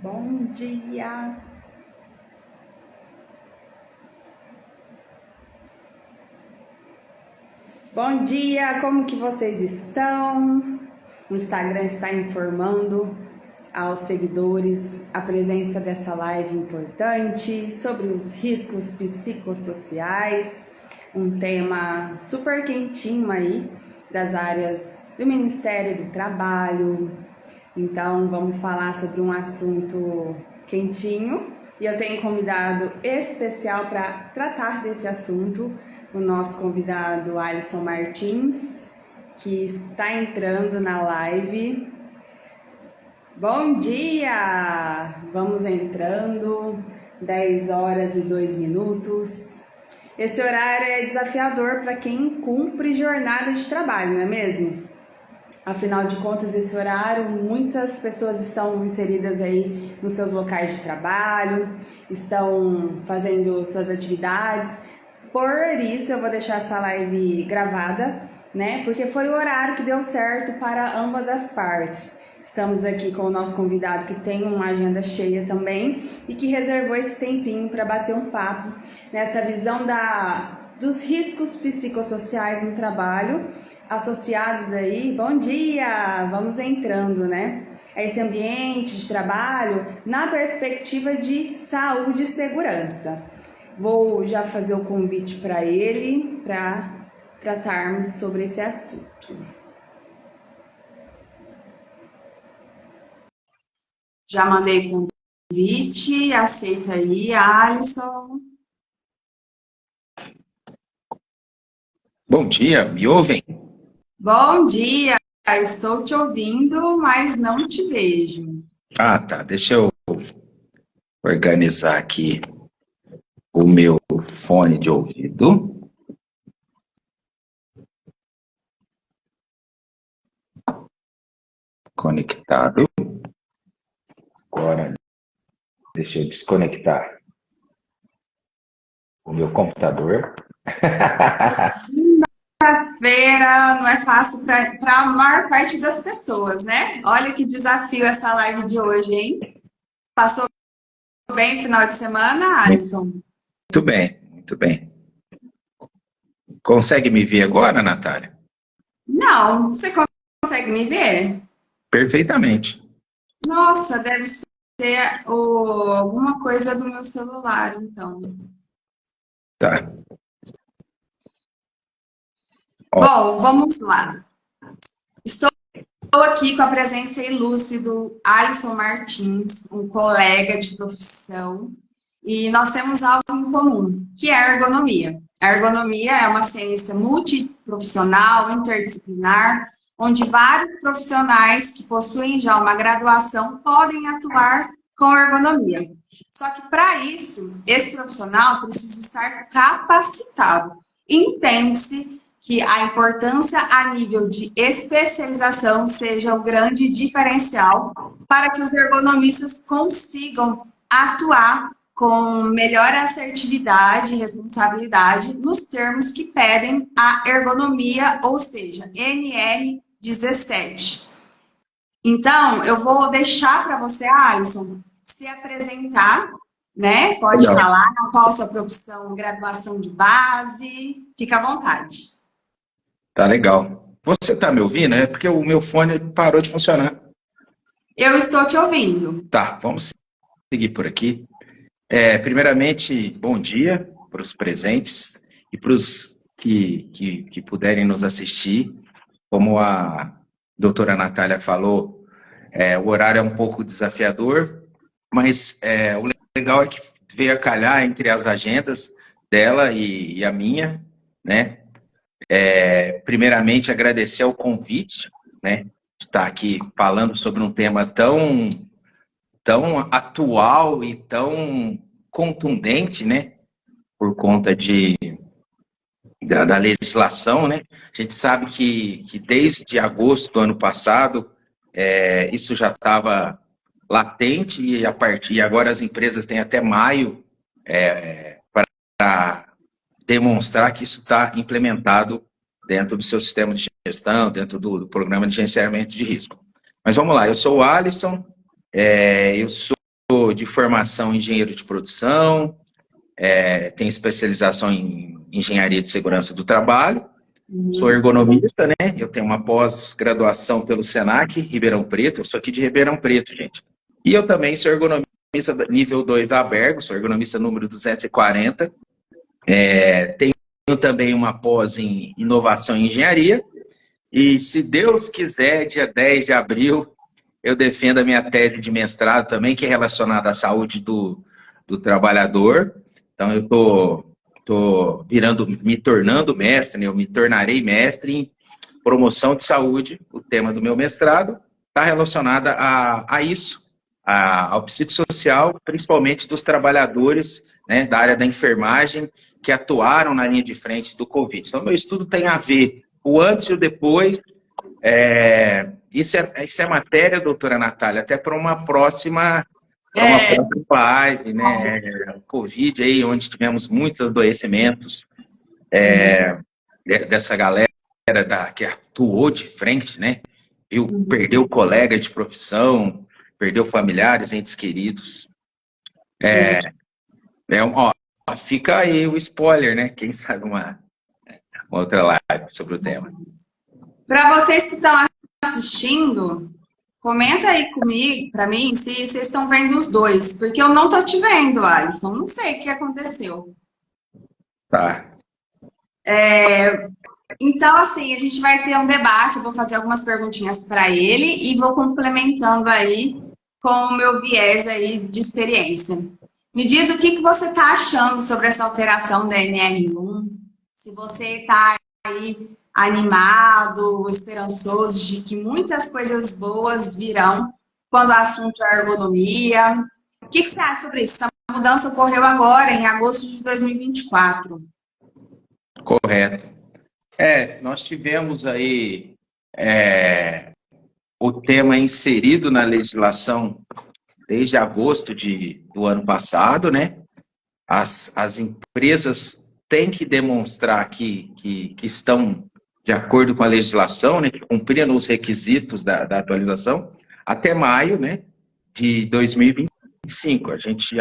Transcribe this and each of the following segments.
Bom dia! Bom dia, como que vocês estão? O Instagram está informando aos seguidores a presença dessa live importante sobre os riscos psicossociais, um tema super quentinho aí das áreas do Ministério do Trabalho. Então vamos falar sobre um assunto quentinho e eu tenho convidado especial para tratar desse assunto, o nosso convidado Alisson Martins, que está entrando na live. Bom dia! Vamos entrando, 10 horas e 2 minutos. Esse horário é desafiador para quem cumpre jornada de trabalho, não é mesmo? Afinal de contas, esse horário, muitas pessoas estão inseridas aí nos seus locais de trabalho, estão fazendo suas atividades. Por isso, eu vou deixar essa live gravada, né? Porque foi o horário que deu certo para ambas as partes. Estamos aqui com o nosso convidado que tem uma agenda cheia também e que reservou esse tempinho para bater um papo nessa visão dos riscos psicossociais no trabalho, associados aí, bom dia, vamos entrando, né? A esse ambiente de trabalho na perspectiva de saúde e segurança. Vou já fazer o convite para ele, para tratarmos sobre esse assunto. Já mandei o convite, aceita aí, Alisson. Bom dia, me ouvem? Bom dia, estou te ouvindo, mas não te vejo. Ah, tá. Deixa eu organizar aqui o meu fone de ouvido. Conectado. Agora, deixa eu desconectar o meu computador. Quinta-feira não é fácil para a maior parte das pessoas, né? Olha que desafio essa live de hoje, hein? Passou bem o final de semana, Alisson? Muito bem, muito bem. Consegue me ver agora, Natália? Não, você consegue me ver? Perfeitamente. Nossa, deve ser alguma coisa do meu celular, então. Tá. Bom, vamos lá. Estou aqui com a presença ilustre do Alisson Martins, um colega de profissão, e nós temos algo em comum, que é a ergonomia. A ergonomia é uma ciência multiprofissional, interdisciplinar, onde vários profissionais que possuem já uma graduação podem atuar com ergonomia. Só que para isso, esse profissional precisa estar capacitado. Entende-se que a importância a nível de especialização seja o grande diferencial para que os ergonomistas consigam atuar com melhor assertividade e responsabilidade nos termos que pedem a ergonomia, ou seja, NR17. Então, eu vou deixar para você, Alisson, se apresentar, né? Pode Legal. falar qual a sua profissão, graduação de base, fica à vontade. Tá legal. Você tá me ouvindo? É porque o meu fone parou de funcionar. Eu estou te ouvindo. Tá, vamos seguir por aqui. Primeiramente, bom dia para os presentes e para os que puderem nos assistir. Como a doutora Natália falou, o horário é um pouco desafiador, mas o legal é que veio a calhar entre as agendas dela e a minha, né? Primeiramente, agradecer o convite, né? De estar aqui falando sobre um tema tão atual e tão contundente, né? Por conta da legislação, né? A gente sabe que desde agosto do ano passado, isso já estava latente e agora as empresas têm até maio para demonstrar que isso está implementado dentro do seu sistema de gestão, dentro do programa de gerenciamento de risco. Mas vamos lá, eu sou o Alisson, eu sou de formação engenheiro de produção, tenho especialização em engenharia de segurança do trabalho, sou ergonomista, né? Eu tenho uma pós-graduação pelo Senac, Ribeirão Preto, eu sou aqui de Ribeirão Preto, gente. E eu também sou ergonomista nível 2 da Abergo, sou ergonomista número 240. Tenho também uma pós em inovação e engenharia. E se Deus quiser, dia 10 de abril, eu defendo a minha tese de mestrado também, que é relacionada à saúde do trabalhador. Então, eu tô me tornando mestre, né? Eu me tornarei mestre em promoção de saúde. O tema do meu mestrado está relacionado a isso, ao psicossocial, principalmente dos trabalhadores, né, da área da enfermagem, que atuaram na linha de frente do Covid. Então, meu estudo tem a ver o antes e o depois. Isso é matéria, doutora Natália, até para uma próxima live, né? Covid aí, onde tivemos muitos adoecimentos dessa galera que atuou de frente, né? Perdeu colega de profissão, perdeu familiares, entes queridos. Fica aí o spoiler, né? Quem sabe uma outra live sobre o tema. Para vocês que estão assistindo, comenta aí comigo, para mim, se vocês estão vendo os dois, porque eu não estou te vendo, Alisson. Não sei o que aconteceu. Tá. Então, assim, a gente vai ter um debate, eu vou fazer algumas perguntinhas para ele e vou complementando aí com o meu viés aí de experiência. Me diz o que você está achando sobre essa alteração da NR1, se você está aí animado, esperançoso de que muitas coisas boas virão quando o assunto é ergonomia. O que você acha sobre isso? Essa mudança ocorreu agora, em agosto de 2024. Correto. Nós tivemos aí o tema inserido na legislação desde agosto do ano passado, né? As empresas têm que demonstrar que estão de acordo com a legislação, né? Que cumpriram os requisitos da atualização até maio, né? De 2025.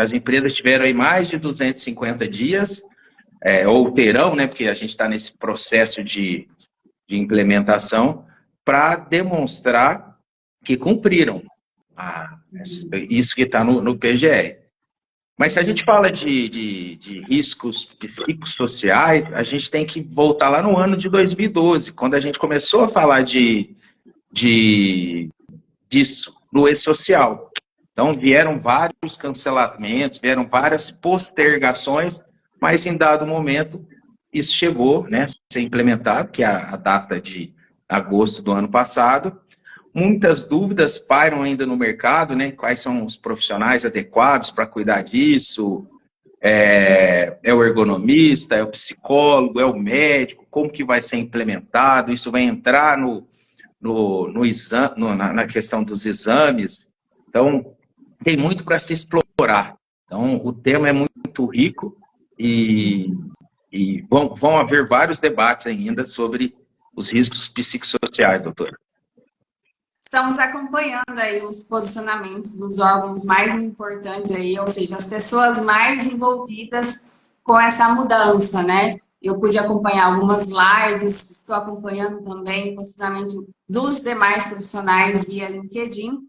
As empresas tiveram aí mais de 250 dias, ou terão, né? Porque a gente está nesse processo de implementação, para demonstrar que cumpriram isso que está no PGR. Mas se a gente fala de riscos psicossociais, a gente tem que voltar lá no ano de 2012, quando a gente começou a falar disso no e-social. Então, vieram vários cancelamentos, vieram várias postergações, mas em dado momento isso chegou, né, a ser implementado, que é a data de agosto do ano passado. Muitas dúvidas pairam ainda no mercado, né? Quais são os profissionais adequados para cuidar disso? É o ergonomista, é o psicólogo, é o médico? Como que vai ser implementado? Isso vai entrar na questão dos exames? Então, tem muito para se explorar. Então, o tema é muito rico e vão haver vários debates ainda sobre os riscos psicossociais, doutora. Estamos acompanhando aí os posicionamentos dos órgãos mais importantes aí, ou seja, as pessoas mais envolvidas com essa mudança, né? Eu pude acompanhar algumas lives, estou acompanhando também o posicionamento dos demais profissionais via LinkedIn,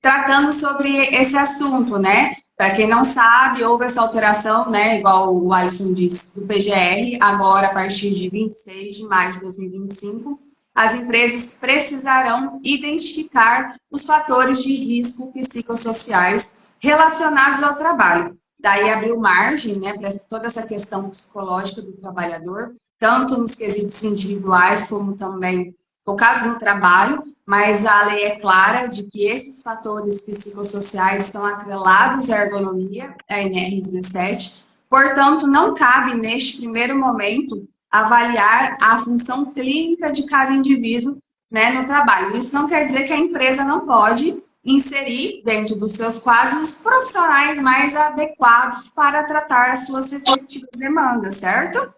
tratando sobre esse assunto, né? Para quem não sabe, houve essa alteração, né? Igual o Alisson disse, do PGR, agora a partir de 26 de maio de 2025. As empresas precisarão identificar os fatores de risco psicossociais relacionados ao trabalho. Daí abriu margem, né, para toda essa questão psicológica do trabalhador, tanto nos quesitos individuais como também focados no trabalho, mas a lei é clara de que esses fatores psicossociais estão atrelados à ergonomia, a NR17, portanto, não cabe neste primeiro momento avaliar a função clínica de cada indivíduo, né, no trabalho. Isso não quer dizer que a empresa não pode inserir dentro dos seus quadros profissionais mais adequados para tratar as suas respectivas demandas, certo?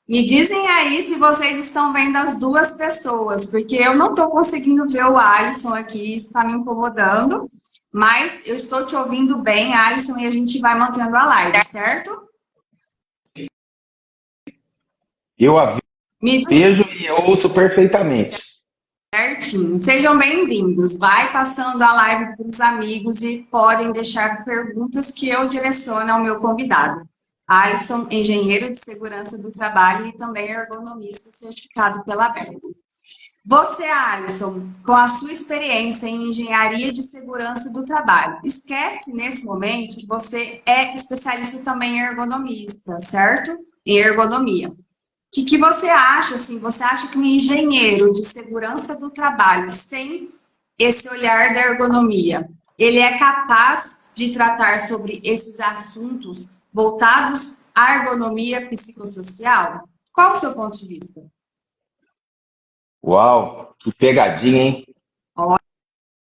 Me dizem aí se vocês estão vendo as duas pessoas, porque eu não estou conseguindo ver o Alisson aqui, está me incomodando. mas eu estou te ouvindo bem, Alisson, e a gente vai mantendo a live, certo? Eu a Me diz vejo e eu ouço perfeitamente. certinho. Sejam bem-vindos. Vai passando a live para os amigos e podem deixar perguntas que eu direciono ao meu convidado. Alisson, engenheiro de segurança do trabalho e também ergonomista certificado pela ABERT. Você, Alisson, com a sua experiência em engenharia de segurança do trabalho, esquece nesse momento que você é especialista também em ergonomista, certo? Em ergonomia. O que você acha, assim? Você acha que um engenheiro de segurança do trabalho, sem esse olhar da ergonomia, ele é capaz de tratar sobre esses assuntos voltados à ergonomia psicossocial? Qual o seu ponto de vista? Uau, que pegadinha, hein?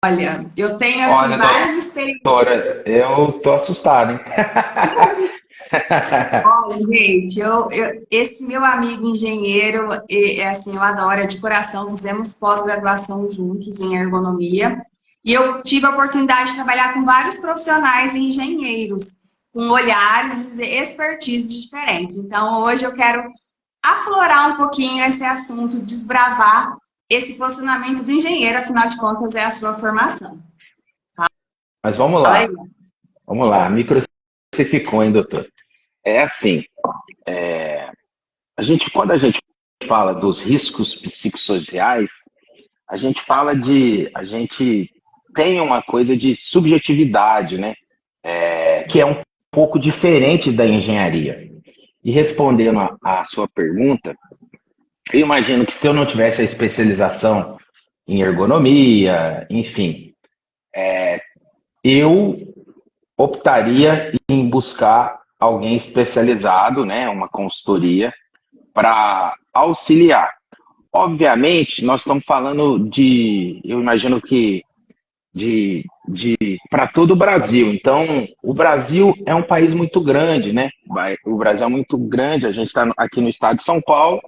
Olha, eu tenho assim Olha, várias experiências. doutora, eu tô assustado, hein? Olha, gente, esse meu amigo engenheiro, assim, eu adoro, é de coração, fizemos pós-graduação juntos em ergonomia, e eu tive a oportunidade de trabalhar com vários profissionais e engenheiros, com olhares e expertises diferentes. Então, hoje eu quero aflorar um pouquinho esse assunto, desbravar esse posicionamento do engenheiro, afinal de contas, é a sua formação. Mas vamos Fala aí. lá, vamos lá. Me crucificou, hein, doutor? É assim, quando a gente fala dos riscos psicossociais, a gente tem uma coisa de subjetividade, né? Que é um pouco diferente da engenharia. E respondendo a sua pergunta, eu imagino que se eu não tivesse a especialização em ergonomia, enfim, eu optaria em buscar alguém especializado, né, uma consultoria, para auxiliar. Obviamente, nós estamos falando eu imagino que para todo o Brasil. Então, o Brasil é um país muito grande, né? O Brasil é muito grande, a gente está aqui no estado de São Paulo,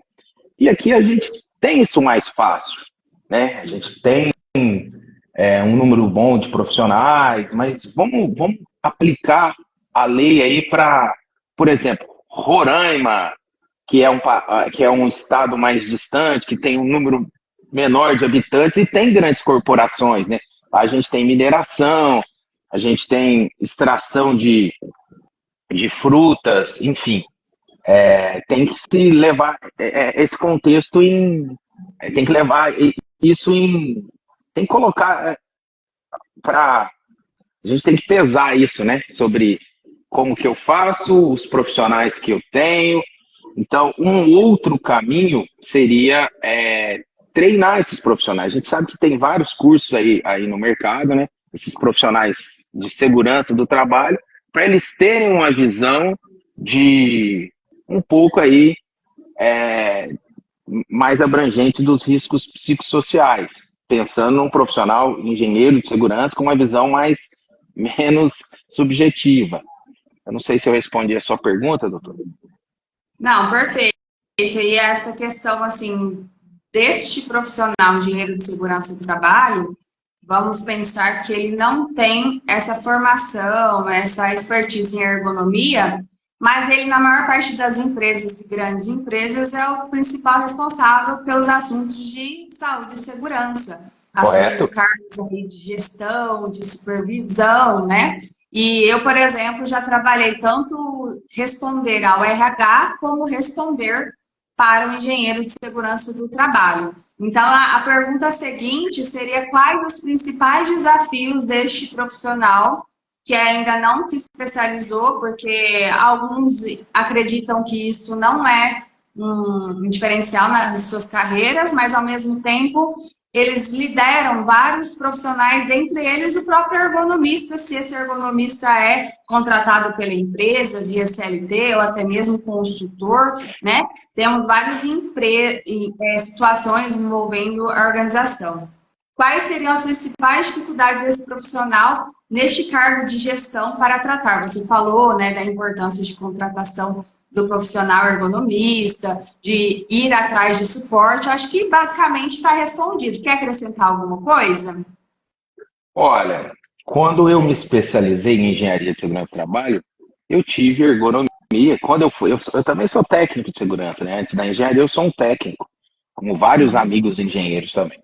e aqui a gente tem isso mais fácil, né? A gente tem um número bom de profissionais, mas vamos aplicar a lei aí para, por exemplo, Roraima, que é um estado mais distante, que tem um número menor de habitantes e tem grandes corporações, né? A gente tem mineração, a gente tem extração de frutas, enfim. Tem que se levar esse contexto tem que levar isso em. Tem que colocar para. A gente tem que pesar isso, né? Sobre como que eu faço, os profissionais que eu tenho. Então, um outro caminho seria treinar esses profissionais. A gente sabe que tem vários cursos aí no mercado, né? Esses profissionais de segurança do trabalho, para eles terem uma visão de um pouco aí mais abrangente dos riscos psicossociais, pensando num profissional engenheiro de segurança com uma visão menos subjetiva. Eu não sei se eu respondi a sua pergunta, doutor. Não, perfeito. E essa questão, assim, deste profissional engenheiro de segurança do trabalho, vamos pensar que ele não tem essa formação, essa expertise em ergonomia, mas ele, na maior parte das empresas e grandes empresas, é o principal responsável pelos assuntos de saúde e segurança, assumindo Correto? cargos aí de gestão, de supervisão, né? E eu, por exemplo, já trabalhei tanto responder ao RH como responder para o engenheiro de segurança do trabalho. Então, a pergunta seguinte seria quais os principais desafios deste profissional que ainda não se especializou, porque alguns acreditam que isso não é um diferencial nas suas carreiras, mas ao mesmo tempo eles lideram vários profissionais, dentre eles o próprio ergonomista, se esse ergonomista é contratado pela empresa, via CLT ou até mesmo consultor, né? Temos várias situações envolvendo a organização. Quais seriam as principais dificuldades desse profissional neste cargo de gestão para tratar? Você falou, né, da importância de contratação do profissional ergonomista, de ir atrás de suporte. Acho que basicamente está respondido. Quer acrescentar alguma coisa? Olha, quando eu me especializei em engenharia de segurança do trabalho, eu tive ergonomia. Quando eu também sou técnico de segurança, né? Antes da engenharia, eu sou um técnico, como vários amigos engenheiros também.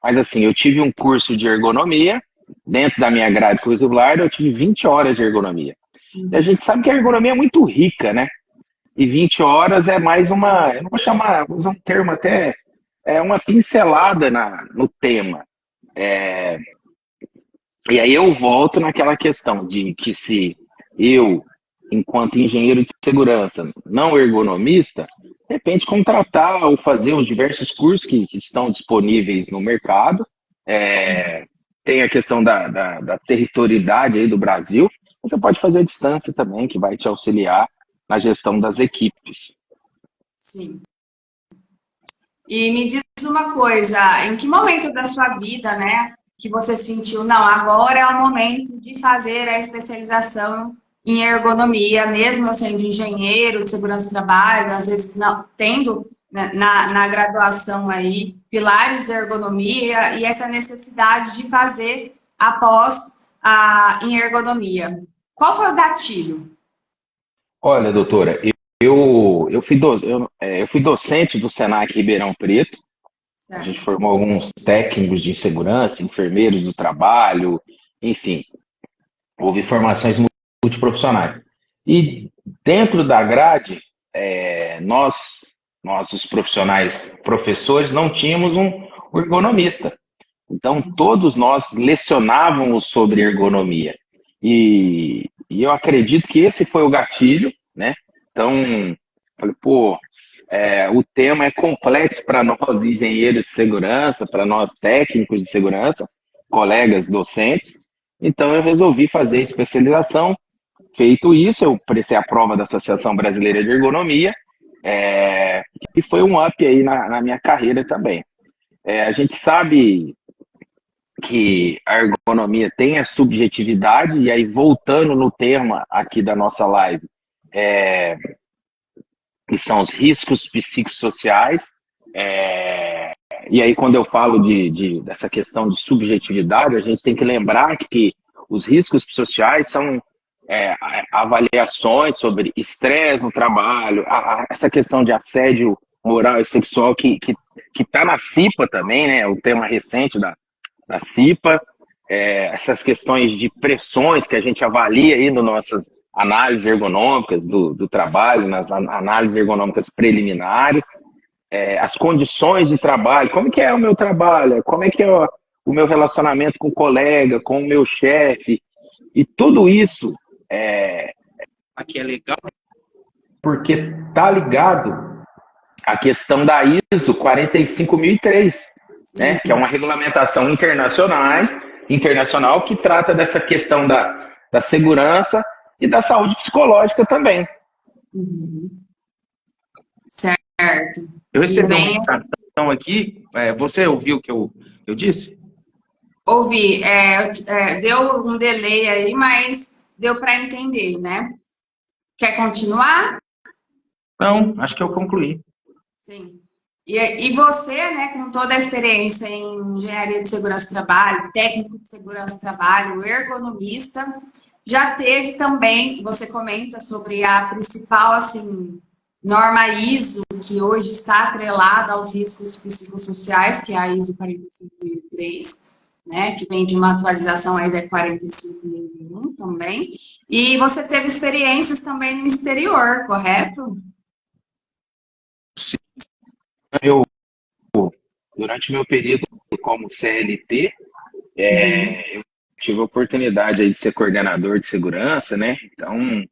Mas assim, eu tive um curso de ergonomia, dentro da minha grade curricular, eu tive 20 horas de ergonomia. E a gente sabe que a ergonomia é muito rica, né? E 20 horas é mais uma, eu não vou chamar, vou usar um termo até, é uma pincelada no tema. E aí eu volto naquela questão de que se eu, enquanto engenheiro de segurança, não ergonomista, de repente contratar ou fazer os diversos cursos que estão disponíveis no mercado. Tem a questão da territorialidade aí do Brasil, você pode fazer à distância também, que vai te auxiliar na gestão das equipes. Sim. E me diz uma coisa, em que momento da sua vida, né, que você sentiu, não, agora é o momento de fazer a especialização em ergonomia, mesmo eu sendo engenheiro de segurança do trabalho, às vezes não, tendo né, na graduação aí pilares da ergonomia e essa necessidade de fazer após em ergonomia. Qual foi o gatilho? Olha, doutora, eu fui docente do Senac Ribeirão Preto. A gente Certo. formou alguns técnicos de segurança, enfermeiros do trabalho, enfim, houve formações multiprofissionais. E dentro da grade, nós, os profissionais, professores, não tínhamos um ergonomista. Então, todos nós lecionávamos sobre ergonomia. E eu acredito que esse foi o gatilho, né? Então, falei, pô, o tema é complexo para nós engenheiros de segurança, para nós técnicos de segurança, colegas docentes. Então, eu resolvi fazer especialização. Feito isso, eu prestei a prova da Associação Brasileira de Ergonomia, e foi um up aí na minha carreira também. A gente sabe que a ergonomia tem a subjetividade, e aí voltando no tema aqui da nossa live, que são os riscos psicossociais, e aí quando eu falo dessa questão de subjetividade, a gente tem que lembrar que os riscos psicossociais são avaliações sobre estresse no trabalho, essa questão de assédio moral e sexual que está na CIPA também, né? O tema recente da CIPA, essas questões de pressões que a gente avalia aí nas nossas análises ergonômicas do trabalho, nas análises ergonômicas preliminares, as condições de trabalho, como que é o meu trabalho, como é que é o meu relacionamento com o colega, com o meu chefe, e tudo isso aqui é legal porque está ligado à questão da ISO 45003, né, que é uma regulamentação internacional que trata dessa questão da segurança e da saúde psicológica também. Uhum. Certo. Eu recebi uma indicação aqui, você ouviu o que eu disse? Ouvi, deu um delay aí, mas deu para entender, né? Quer continuar? Não, acho que eu concluí. Sim. E você, né, com toda a experiência em engenharia de segurança do trabalho, técnico de segurança do trabalho, ergonomista, já teve também, você comenta sobre a principal, assim, norma ISO, que hoje está atrelada aos riscos psicossociais, que é a ISO 45003, né, que vem de uma atualização aí da 45001 também. E você teve experiências também no exterior, correto? Sim. Durante o meu período como CLT, eu tive a oportunidade aí de ser coordenador de segurança, né? Então,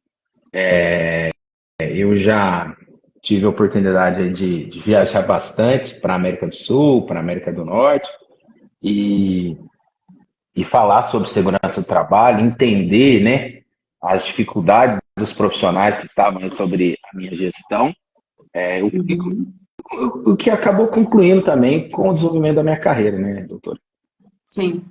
eu já tive a oportunidade aí de viajar bastante para a América do Sul, para a América do Norte, e falar sobre segurança do trabalho, entender, né, as dificuldades dos profissionais que estavam aí sobre a minha gestão, o que acabou concluindo também com o desenvolvimento da minha carreira, né, doutora? Sim.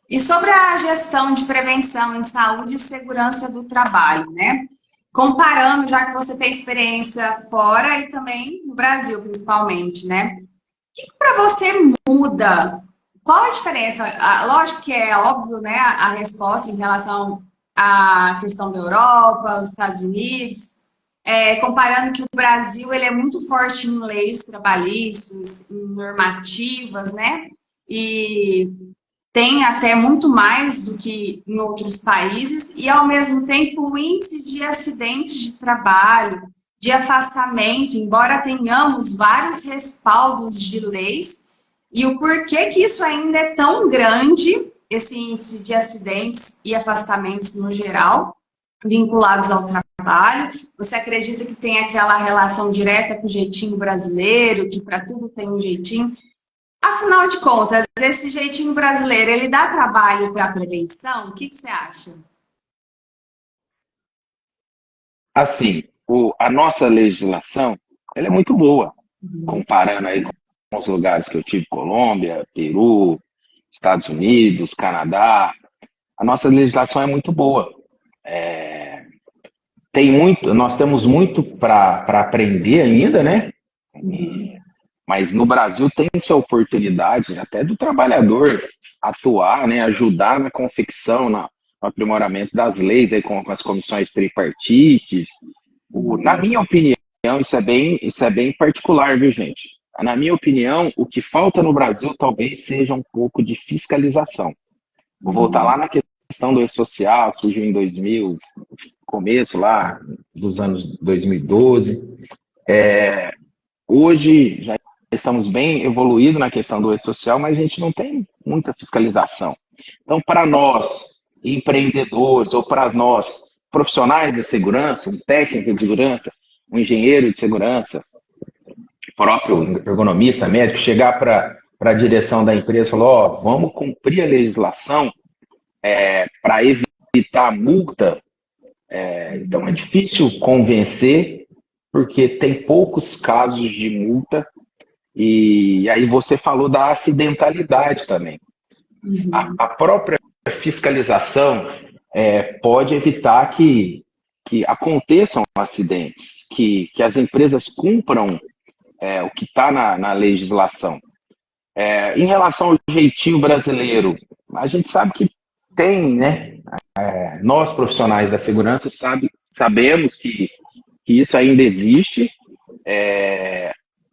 E sobre a gestão de prevenção em saúde e segurança do trabalho, né? Comparando, já que você tem experiência fora e também no Brasil, principalmente, né? O que para você muda qual a diferença? Lógico que é óbvio, né, a resposta em relação à questão da Europa, os Estados Unidos, comparando que o Brasil ele é muito forte em leis trabalhistas, em normativas, né? E tem até muito mais do que em outros países, e ao mesmo tempo o índice de acidentes de trabalho, de afastamento, embora tenhamos vários respaldos de leis, e o porquê que isso ainda é tão grande, esse índice de acidentes e afastamentos no geral, vinculados ao trabalho. Você acredita que tem aquela relação direta com o jeitinho brasileiro, que para tudo tem um jeitinho? Afinal de contas, esse jeitinho brasileiro, ele dá trabalho para a prevenção? O que você acha? Assim, a nossa legislação, ela é muito boa, comparando aí com os lugares que eu tive, Colômbia, Peru, Estados Unidos, Canadá. A nossa legislação é muito boa. Nós temos muito para aprender ainda, né? Mas no Brasil tem-se a oportunidade até do trabalhador atuar, né, ajudar na confecção, no aprimoramento das leis, aí, com as comissões tripartites. Na minha opinião, isso é bem particular, viu, gente? Na minha opinião, o que falta no Brasil talvez seja um pouco de fiscalização. Vou voltar lá na questão do E-Social, que surgiu em 2000, começo lá dos anos 2012. Hoje já estamos bem evoluídos na questão do E-Social, mas a gente não tem muita fiscalização. Então, para nós, empreendedores, ou para nós, profissionais de segurança, um técnico de segurança, um engenheiro de segurança, próprio ergonomista, médico, chegar para a direção da empresa e falar, vamos cumprir a legislação para evitar multa. Então, é difícil convencer, porque tem poucos casos de multa. E aí você falou da acidentalidade também. A própria fiscalização pode evitar que aconteçam acidentes, que as empresas cumpram o que está na legislação. Em relação ao jeitinho brasileiro, a gente sabe que tem, né? Nós, profissionais da segurança, sabemos que isso ainda existe.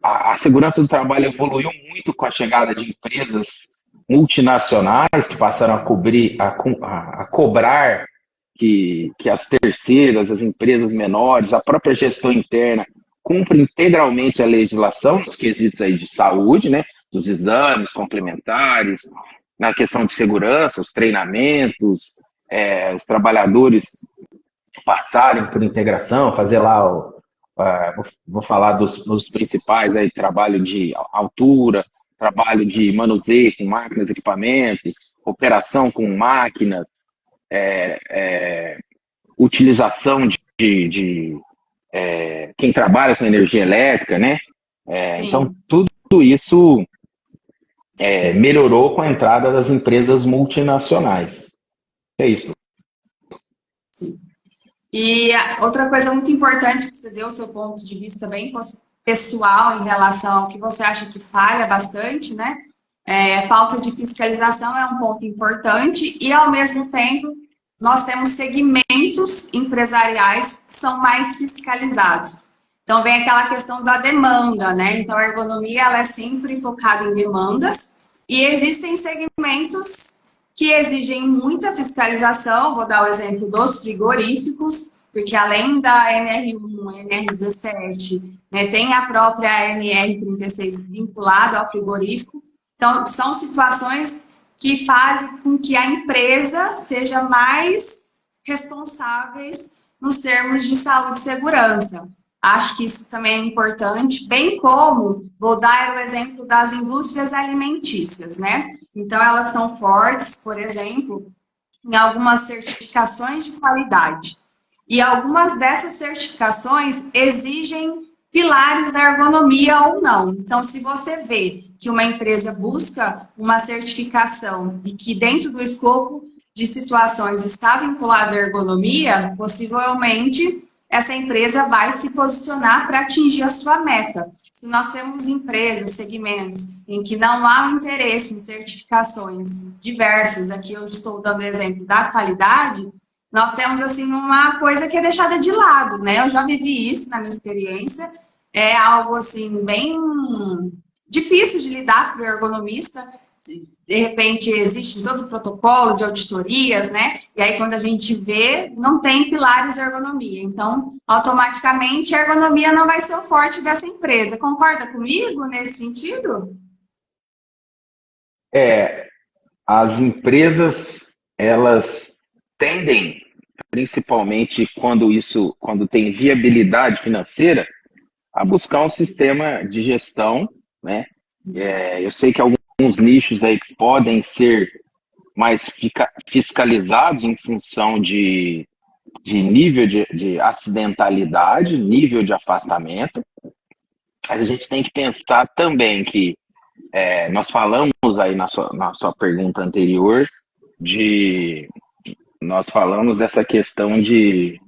A segurança do trabalho evoluiu muito com a chegada de empresas multinacionais que passaram a cobrar que as terceiras, as empresas menores, a própria gestão interna cumpre integralmente a legislação nos quesitos aí de saúde, né, dos exames complementares, na questão de segurança, os treinamentos, os trabalhadores passarem por integração, fazer lá vou falar dos principais aí, trabalho de altura, trabalho de manuseio com máquinas e equipamentos, operação com máquinas, utilização de quem trabalha com energia elétrica, né? Então, tudo isso melhorou com a entrada das empresas multinacionais. É isso. Sim. E outra coisa muito importante que você deu o seu ponto de vista bem pessoal em relação ao que você acha que falha bastante, né? Falta de fiscalização é um ponto importante e, ao mesmo tempo, nós temos segmentos empresariais que são mais fiscalizados. Então, vem aquela questão da demanda, né? Então, a ergonomia ela é sempre focada em demandas e existem segmentos que exigem muita fiscalização. Vou dar o exemplo dos frigoríficos, porque além da NR1, NR17, né, tem a própria NR36 vinculada ao frigorífico. Então, são situações que fazem com que a empresa seja mais responsáveis nos termos de saúde e segurança. Acho que isso também é importante, bem como, vou dar o exemplo das indústrias alimentícias, né? Então, elas são fortes, por exemplo, em algumas certificações de qualidade. E algumas dessas certificações exigem pilares da ergonomia ou não. Então, se você vê que uma empresa busca uma certificação e que dentro do escopo de situações está vinculada à ergonomia, possivelmente essa empresa vai se posicionar para atingir a sua meta. Se nós temos empresas, segmentos, em que não há um interesse em certificações diversas, aqui eu estou dando exemplo da qualidade, nós temos, assim, uma coisa que é deixada de lado, né? Eu já vivi isso na minha experiência, é algo, assim, bem difícil de lidar para o ergonomista. De repente, existe todo o protocolo de auditorias, né? E aí, quando a gente vê, não tem pilares de ergonomia. Então, automaticamente, a ergonomia não vai ser o forte dessa empresa. Concorda comigo nesse sentido? As empresas, elas tendem, principalmente quando tem viabilidade financeira, a buscar um sistema de gestão, né? Eu sei que alguns nichos aí podem ser mais fiscalizados em função de nível de acidentalidade, nível de afastamento. Mas a gente tem que pensar também que nós falamos aí na sua pergunta anterior nós falamos dessa questão de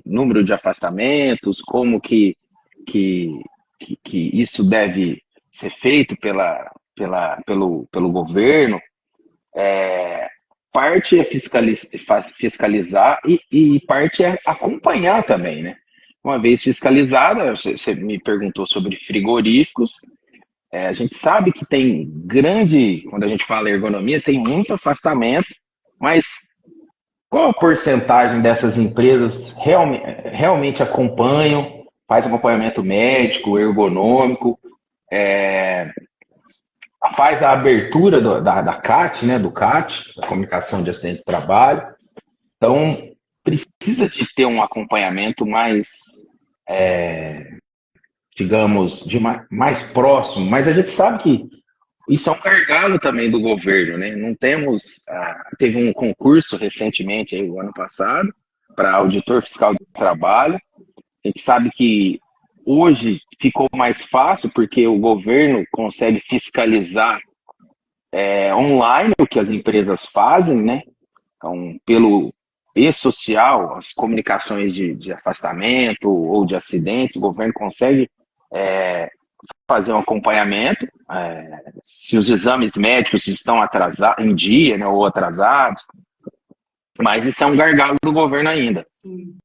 número de afastamentos, como que isso deve ser feito pelo governo. Parte é fiscalizar e parte é acompanhar também, né? Uma vez fiscalizada, você me perguntou sobre frigoríficos, a gente sabe que quando a gente fala ergonomia, tem muito afastamento, mas qual a porcentagem dessas empresas realmente acompanham, faz acompanhamento médico, ergonômico, faz a abertura da CAT, né, do CAT, da Comunicação de Acidente de Trabalho. Então, precisa de ter um acompanhamento mais, digamos, mais próximo, mas a gente sabe que isso é um gargalo também do governo, né? Não temos. Teve um concurso recentemente, aí, o ano passado, para auditor fiscal do trabalho. A gente sabe que hoje ficou mais fácil porque o governo consegue fiscalizar online o que as empresas fazem, né? Então, pelo e-social, as comunicações de afastamento ou de acidente, o governo consegue fazer um acompanhamento, se os exames médicos estão atrasados, em dia, né, ou atrasados, mas isso é um gargalo do governo ainda. Sim.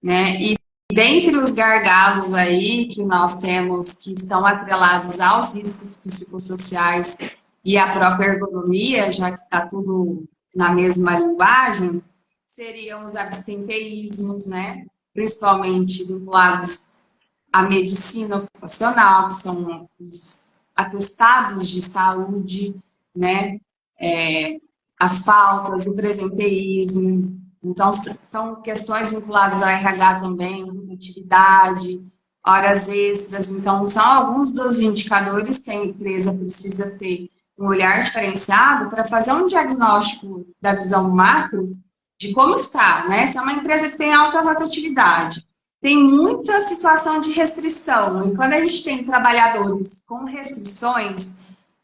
Né? E dentre os gargalos aí que nós temos, que estão atrelados aos riscos psicossociais e à própria ergonomia, já que está tudo na mesma linguagem, seriam os absenteísmos, né? Principalmente vinculados à medicina ocupacional, que são os atestados de saúde, né? As faltas, o presenteísmo. Então, são questões vinculadas ao RH também, atividade, horas extras. Então, são alguns dos indicadores que a empresa precisa ter um olhar diferenciado para fazer um diagnóstico da visão macro de como está, né? Se é uma empresa que tem alta rotatividade, tem muita situação de restrição. E quando a gente tem trabalhadores com restrições,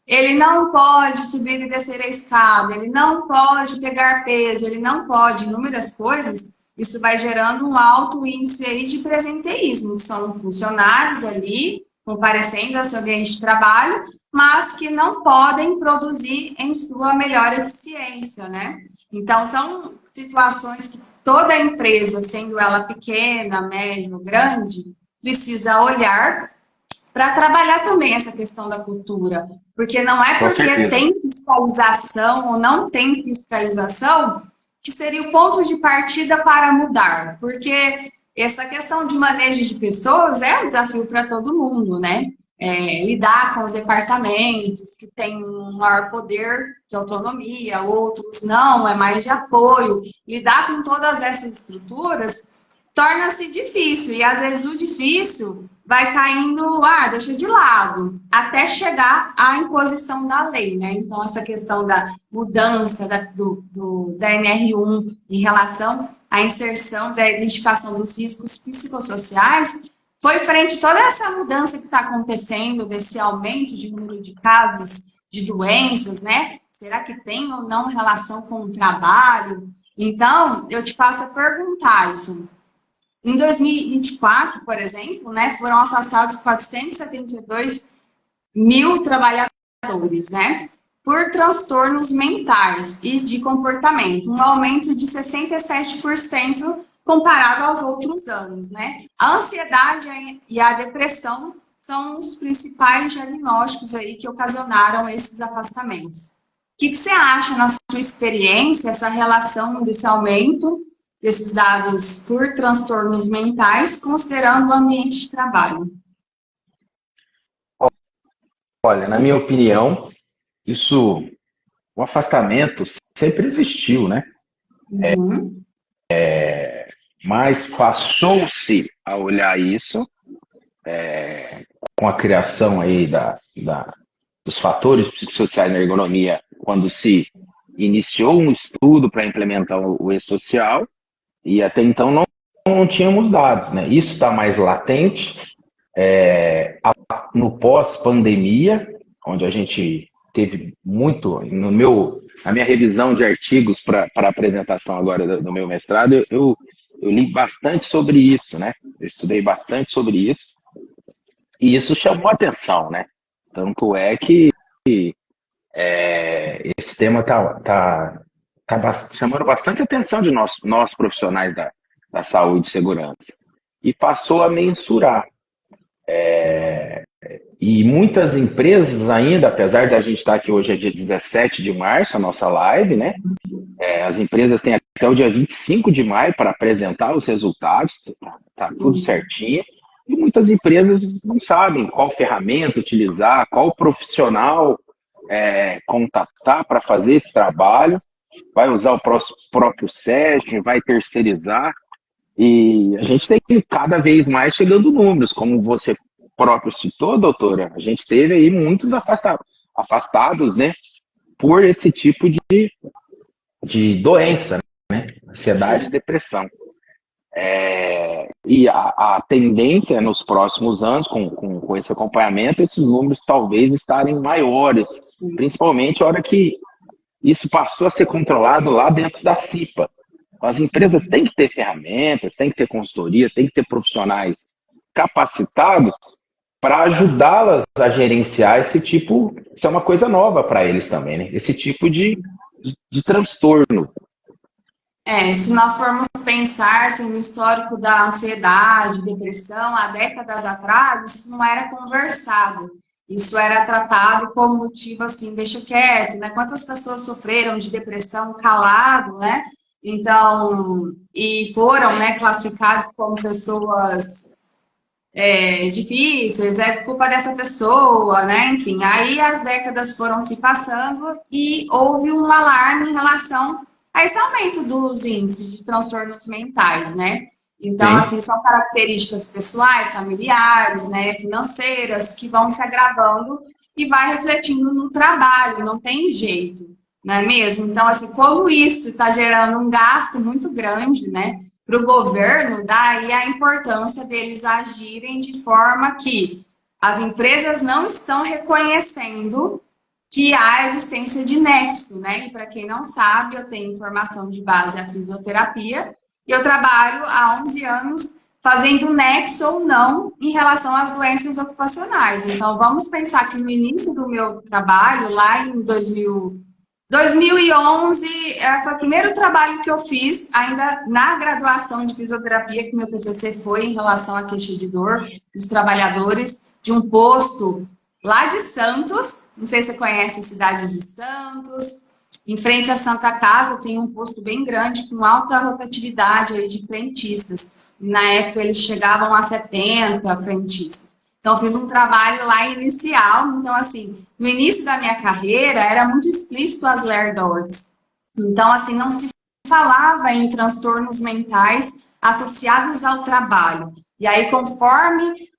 ele não pode subir e descer a escada, ele não pode pegar peso, ele não pode inúmeras coisas. Isso vai gerando um alto índice aí de presenteísmo, que são funcionários ali comparecendo ao seu ambiente de trabalho, mas que não podem produzir em sua melhor eficiência, né? Então, são situações que toda empresa, sendo ela pequena, média ou grande, precisa olhar para trabalhar também essa questão da cultura. Porque não é porque tem fiscalização ou não tem fiscalização que seria o ponto de partida para mudar. Porque essa questão de manejo de pessoas é um desafio para todo mundo, né? Lidar com os departamentos que têm um maior poder de autonomia, outros não, é mais de apoio. Lidar com todas essas estruturas torna-se difícil, e às vezes o difícil vai caindo, deixa de lado, até chegar à imposição da lei, né? Então, essa questão da mudança da NR1 em relação à inserção da identificação dos riscos psicossociais foi frente a toda essa mudança que está acontecendo, desse aumento de número de casos de doenças, né? Será que tem ou não relação com o trabalho? Então, eu te faço a pergunta, Alisson. Em 2024, por exemplo, né, foram afastados 472 mil trabalhadores, né, por transtornos mentais e de comportamento, um aumento de 67% comparado aos outros anos, né? A ansiedade e a depressão são os principais diagnósticos aí que ocasionaram esses afastamentos. O que você acha, na sua experiência, essa relação desse aumento desses dados por transtornos mentais, considerando o ambiente de trabalho? Olha, na minha opinião, o afastamento sempre existiu, né? Uhum. Mas passou-se a olhar isso com a criação aí dos fatores psicossociais na ergonomia, quando se iniciou um estudo para implementar o E-Social, e até então não tínhamos dados, né? Isso está mais latente no pós-pandemia, onde a gente teve muito, na minha revisão de artigos para a apresentação agora do meu mestrado, eu li bastante sobre isso, né? Eu estudei bastante sobre isso, e isso chamou a atenção, né? Tanto é que esse tema está chamando bastante atenção de nós profissionais da saúde e segurança. E passou a mensurar. E muitas empresas ainda, apesar da gente estar aqui hoje, é dia 17 de março, a nossa live, né? As empresas têm até o dia 25 de maio para apresentar os resultados, tá tudo certinho. E muitas empresas não sabem qual ferramenta utilizar, qual profissional contatar para fazer esse trabalho. Vai usar o próprio SESC, vai terceirizar. E a gente tem cada vez mais chegando números, como você próprio citou, doutora. A gente teve aí muitos afastados, né, por esse tipo de doença, né, ansiedade e depressão. E a tendência nos próximos anos, com esse acompanhamento, esses números talvez estarem maiores, principalmente a hora que isso passou a ser controlado lá dentro da CIPA. As empresas têm que ter ferramentas, têm que ter consultoria, têm que ter profissionais capacitados para ajudá-las a gerenciar isso é uma coisa nova para eles também, né? Esse tipo de transtorno. Se nós formos pensar assim, no histórico da ansiedade, depressão, há décadas atrás, isso não era conversado. Isso era tratado como motivo assim, deixa quieto, né? Quantas pessoas sofreram de depressão calado, né? Então, e foram, né, classificadas como pessoas difíceis, é culpa dessa pessoa, né? Enfim, aí as décadas foram se passando e houve um alarme em relação a esse aumento dos índices de transtornos mentais, né? Então, Sim. assim, são características pessoais, familiares, né, financeiras, que vão se agravando e vai refletindo no trabalho, não tem jeito, não é mesmo? Então, assim, como isso está gerando um gasto muito grande, né, para o governo, daí a importância deles agirem de forma que as empresas não estão reconhecendo que há a existência de nexo, né? E para quem não sabe, eu tenho formação de base à fisioterapia e eu trabalho há 11 anos fazendo nexo ou não em relação às doenças ocupacionais. Então, vamos pensar que no início do meu trabalho, lá em 2011, foi o primeiro trabalho que eu fiz, ainda na graduação de fisioterapia, que meu TCC foi em relação à queixa de dor dos trabalhadores de um posto lá de Santos. Não sei se você conhece a cidade de Santos. Em frente à Santa Casa tem um posto bem grande, com alta rotatividade aí de frentistas. Na época eles chegavam a 70 frentistas. Então, eu fiz um trabalho lá inicial. Então, assim, no início da minha carreira, era muito explícito as LERDORTs. Então, assim, não se falava em transtornos mentais associados ao trabalho. E aí, conforme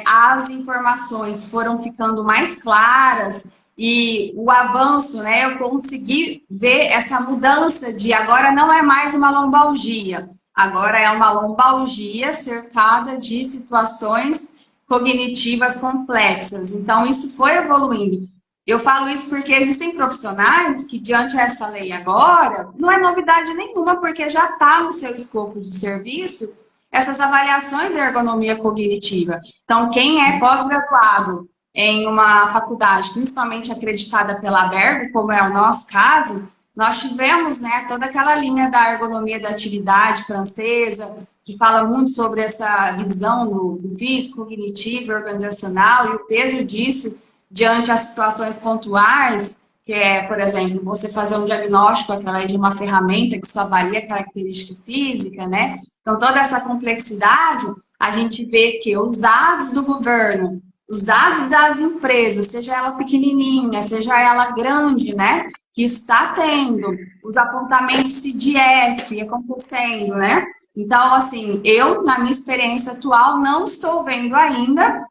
as informações foram ficando mais claras e o avanço, né, eu consegui ver essa mudança de agora não é mais uma lombalgia, agora é uma lombalgia cercada de situações cognitivas complexas. Então, isso foi evoluindo. Eu falo isso porque existem profissionais que, diante dessa lei agora, não é novidade nenhuma, porque já está no seu escopo de serviço essas avaliações de ergonomia cognitiva. Então, quem é pós-graduado em uma faculdade, principalmente acreditada pela ABERB, como é o nosso caso, nós tivemos, né, toda aquela linha da ergonomia da atividade francesa, que fala muito sobre essa visão do físico, cognitivo, organizacional e o peso disso diante das situações pontuais, que é, por exemplo, você fazer um diagnóstico através de uma ferramenta que só avalia a característica física, né? Então, toda essa complexidade, a gente vê que os dados do governo, os dados das empresas, seja ela pequenininha, seja ela grande, né? Que está tendo, os apontamentos CDF acontecendo, né? Então, assim, eu, na minha experiência atual, não estou vendo ainda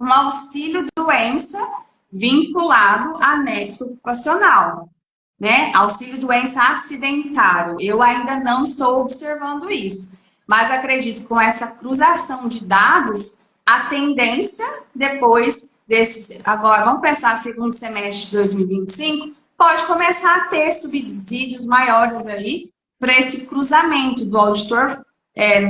um auxílio-doença vinculado a nexo ocupacional, né? Auxílio-doença acidentário. Eu ainda não estou observando isso, mas acredito que com essa cruzação de dados, a tendência depois desse, agora vamos pensar segundo semestre de 2025, pode começar a ter subsídios maiores ali para esse cruzamento do auditor,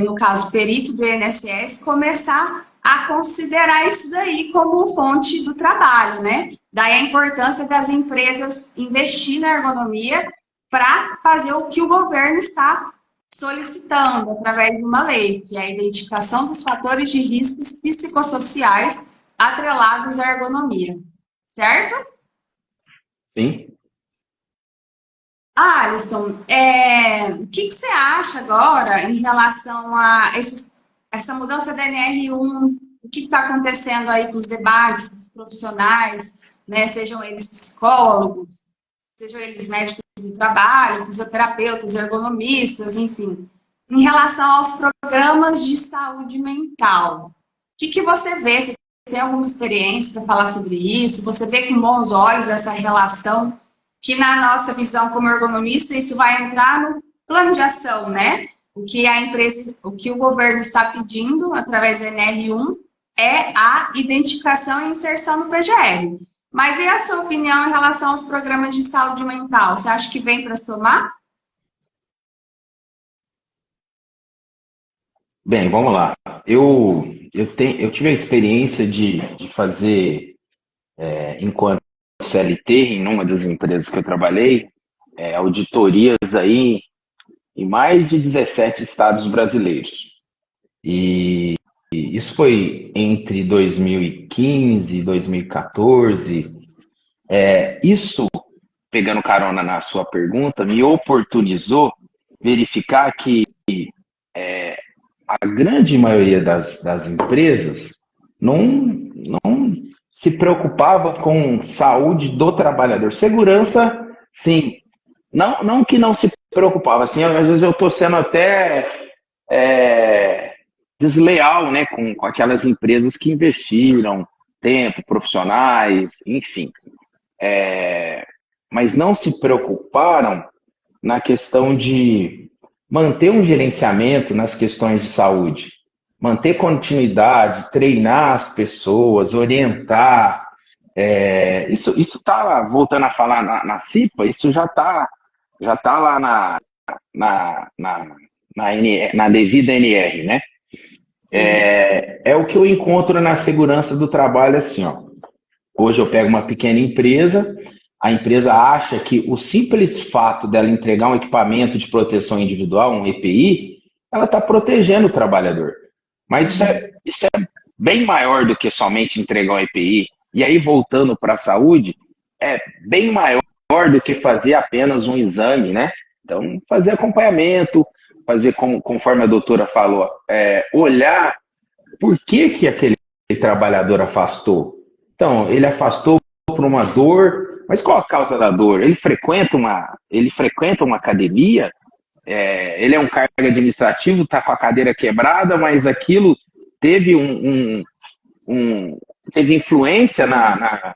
no caso perito do INSS, começar a considerar isso daí como fonte do trabalho, né? Daí a importância das empresas investir na ergonomia para fazer o que o governo está solicitando através de uma lei, que é a identificação dos fatores de riscos psicossociais atrelados à ergonomia. Certo? Sim. Alisson, o que você acha agora em relação a essa mudança da NR1? O que está acontecendo aí com os debates dos profissionais, né? Sejam eles psicólogos, sejam eles médicos do trabalho, fisioterapeutas, ergonomistas, enfim. Em relação aos programas de saúde mental, o que você vê? Você tem alguma experiência para falar sobre isso? Você vê com bons olhos essa relação? Que na nossa visão como ergonomista, isso vai entrar no plano de ação, né? O que a empresa, o que o governo está pedindo através da NR1 é a identificação e inserção no PGR. Mas e a sua opinião em relação aos programas de saúde mental? Você acha que vem para somar? Bem, vamos lá. Eu tive a experiência de fazer, enquanto CLT, em uma das empresas que eu trabalhei, auditorias aí em mais de 17 estados brasileiros. E isso foi entre 2015 e 2014. Isso, pegando carona na sua pergunta, me oportunizou verificar que a grande maioria das empresas não se preocupava com saúde do trabalhador. Segurança, sim. Não que não se preocupava, assim, às vezes eu estou sendo até desleal, né, com aquelas empresas que investiram tempo, profissionais, enfim. Mas não se preocuparam na questão de manter um gerenciamento nas questões de saúde, manter continuidade, treinar as pessoas, orientar. Isso está, voltando a falar na CIPA, isso já está lá na devida NR, né? É o que eu encontro na segurança do trabalho, assim, ó. Hoje eu pego uma pequena empresa, a empresa acha que o simples fato dela entregar um equipamento de proteção individual, um EPI, ela está protegendo o trabalhador. Mas isso é bem maior do que somente entregar um EPI. E aí, voltando para a saúde, é bem maior do que fazer apenas um exame, né? Então, fazer acompanhamento, fazer, conforme a doutora falou, olhar por que aquele trabalhador afastou. Então, ele afastou por uma dor, mas qual a causa da dor? Ele frequenta uma academia, ele é um cargo administrativo, está com a cadeira quebrada, mas aquilo teve teve influência na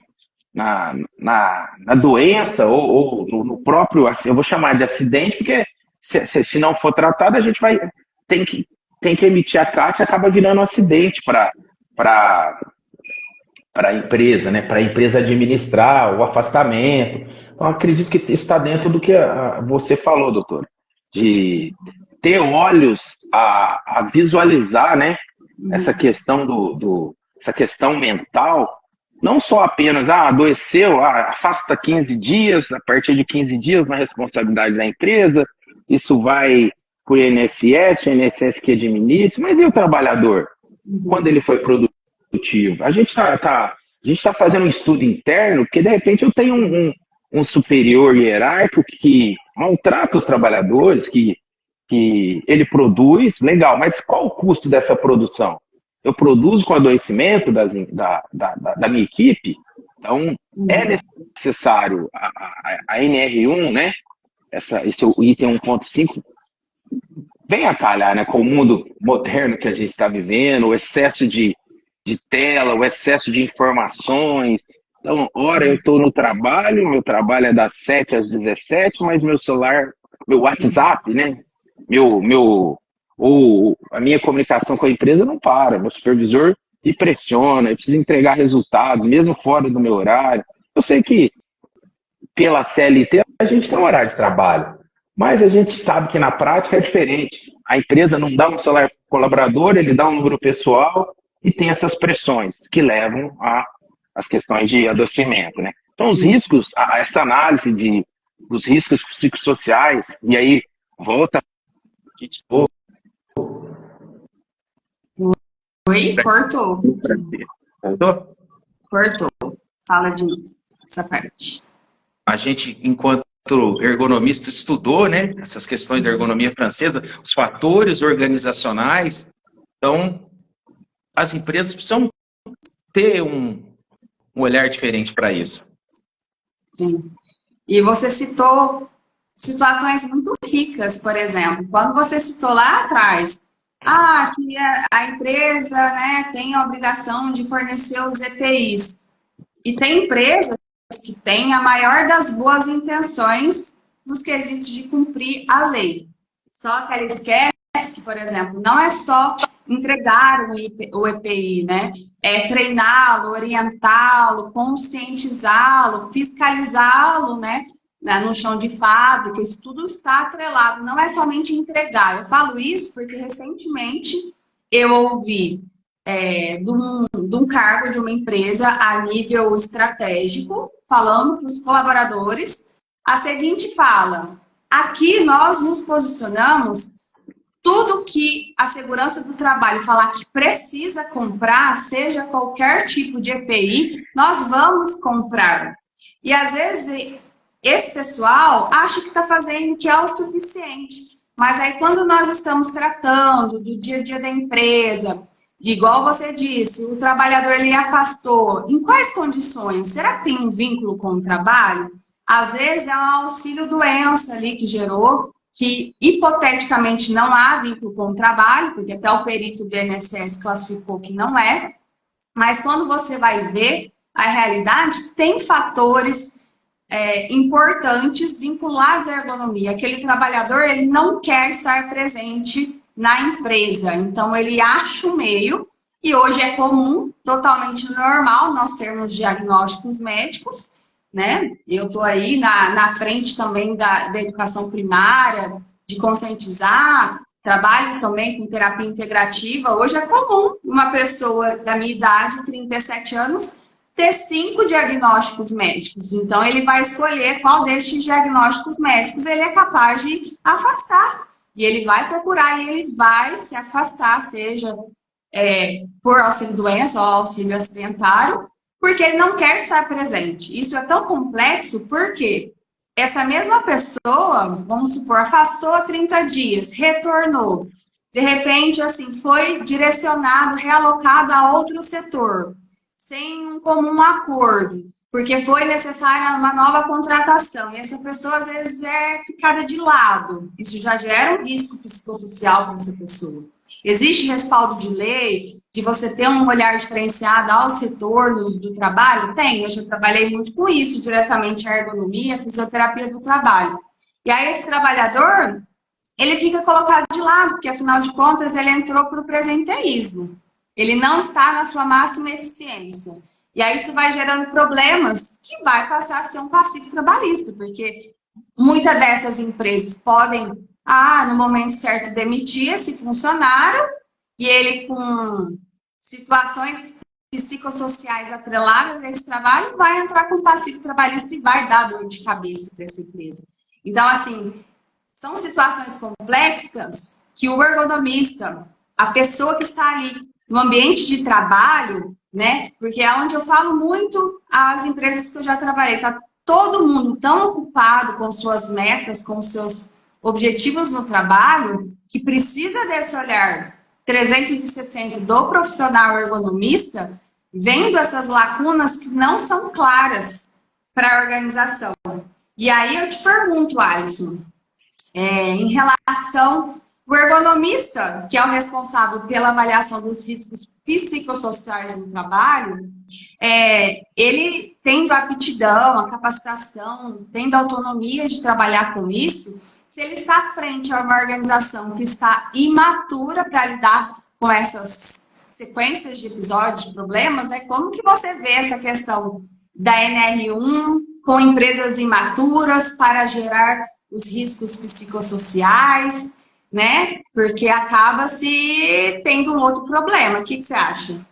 doença ou no próprio, eu vou chamar de acidente, porque se não for tratado, a gente tem que emitir a CAT e acaba virando um acidente para para a empresa, né? Para a empresa administrar o afastamento. Então, acredito que isso está dentro do que você falou, doutor, de ter olhos a visualizar, né? Essa questão essa questão mental, não só apenas, adoeceu, afasta 15 dias, a partir de 15 dias na responsabilidade da empresa, isso vai para o INSS, o INSS que administra, mas e o trabalhador? Quando ele foi produtivo? A gente tá fazendo um estudo interno, porque de repente eu tenho um superior hierárquico que maltrata os trabalhadores, que ele produz, legal, mas qual o custo dessa produção? Eu produzo com adoecimento da minha equipe, então é necessário a NR1, né? Esse item 1.5 vem a calhar, né, com o mundo moderno que a gente está vivendo, o excesso de tela, o excesso de informações. Então, ora eu estou no trabalho, meu trabalho é das 7 às 17, mas meu celular, meu WhatsApp, né? Ou a minha comunicação com a empresa não para. Meu supervisor me pressiona, eu preciso entregar resultados, mesmo fora do meu horário. Eu sei que pela CLT a gente tem um horário de trabalho, mas a gente sabe que na prática é diferente. A empresa não dá um salário para o colaborador, ele dá um número pessoal e tem essas pressões que levam às questões de adoecimento, né? Então, os riscos, essa análise dos riscos psicossociais, e aí volta. Oi, cortou. Voltou? Cortou. Fala de novo essa parte. A gente, enquanto ergonomista, estudou, né, essas questões da ergonomia francesa, os fatores organizacionais. Então, as empresas precisam ter um olhar diferente para isso. Sim. E você citou situações muito ricas, por exemplo. Quando você citou lá atrás, que a empresa, né, tem a obrigação de fornecer os EPIs. E tem empresas que têm a maior das boas intenções nos quesitos de cumprir a lei. Só que ela esquece que, por exemplo, não é só entregar o EPI, né? É treiná-lo, orientá-lo, conscientizá-lo, fiscalizá-lo, né? No chão de fábrica, isso tudo está atrelado, não é somente entregar. Eu falo isso porque recentemente eu ouvi de um cargo de uma empresa a nível estratégico, falando para os colaboradores a seguinte fala: aqui nós nos posicionamos, tudo que a segurança do trabalho falar que precisa comprar, seja qualquer tipo de EPI, nós vamos comprar. E às vezes esse pessoal acha que está fazendo o que é o suficiente, mas aí quando nós estamos tratando do dia a dia da empresa, igual você disse, o trabalhador lhe afastou. Em quais condições? Será que tem um vínculo com o trabalho? Às vezes é um auxílio-doença ali que gerou, que hipoteticamente não há vínculo com o trabalho, porque até o perito do INSS classificou que não é. Mas quando você vai ver a realidade, tem fatores importantes vinculados à ergonomia. Aquele trabalhador, ele não quer estar presente na empresa. Então, ele acha o meio, e hoje é comum, totalmente normal, nós termos diagnósticos médicos, né? Eu estou aí na frente também da educação primária, de conscientizar, trabalho também com terapia integrativa. Hoje é comum uma pessoa da minha idade, 37 anos, ter 5 diagnósticos médicos. Então, ele vai escolher qual destes diagnósticos médicos ele é capaz de afastar. E ele vai procurar e ele vai se afastar, seja por auxílio-doença ou auxílio acidentário, porque ele não quer estar presente. Isso é tão complexo porque essa mesma pessoa, vamos supor, afastou 30 dias, retornou. De repente, assim, foi direcionado, realocado a outro setor, sem um comum acordo, porque foi necessária uma nova contratação. E essa pessoa, às vezes, é ficada de lado. Isso já gera um risco psicossocial para essa pessoa. Existe respaldo de lei, de você ter um olhar diferenciado aos retornos do trabalho? Tem, eu já trabalhei muito com isso, diretamente a ergonomia, a fisioterapia do trabalho. E aí esse trabalhador, ele fica colocado de lado, porque afinal de contas ele entrou para o presenteísmo. Ele não está na sua máxima eficiência. E aí isso vai gerando problemas que vai passar a ser um passivo trabalhista, porque muitas dessas empresas podem, no momento certo, demitir esse funcionário e ele com situações psicossociais atreladas a esse trabalho vai entrar com passivo trabalhista e vai dar dor de cabeça para essa empresa. Então, assim, são situações complexas que o ergonomista, a pessoa que está ali no ambiente de trabalho, né? Porque é onde eu falo muito as empresas que eu já trabalhei, tá todo mundo tão ocupado com suas metas, com seus objetivos no trabalho, que precisa desse olhar 360 do profissional ergonomista, vendo essas lacunas que não são claras para a organização. E aí eu te pergunto, Alisson, em relação ao ergonomista, que é o responsável pela avaliação dos riscos psicossociais no trabalho, ele tendo a aptidão, a capacitação, tendo a autonomia de trabalhar com isso, se ele está frente a uma organização que está imatura para lidar com essas sequências de episódios, de problemas, né? Como que você vê essa questão da NR1 com empresas imaturas para gerar os riscos psicossociais, né? Porque acaba se tendo um outro problema. O que você acha?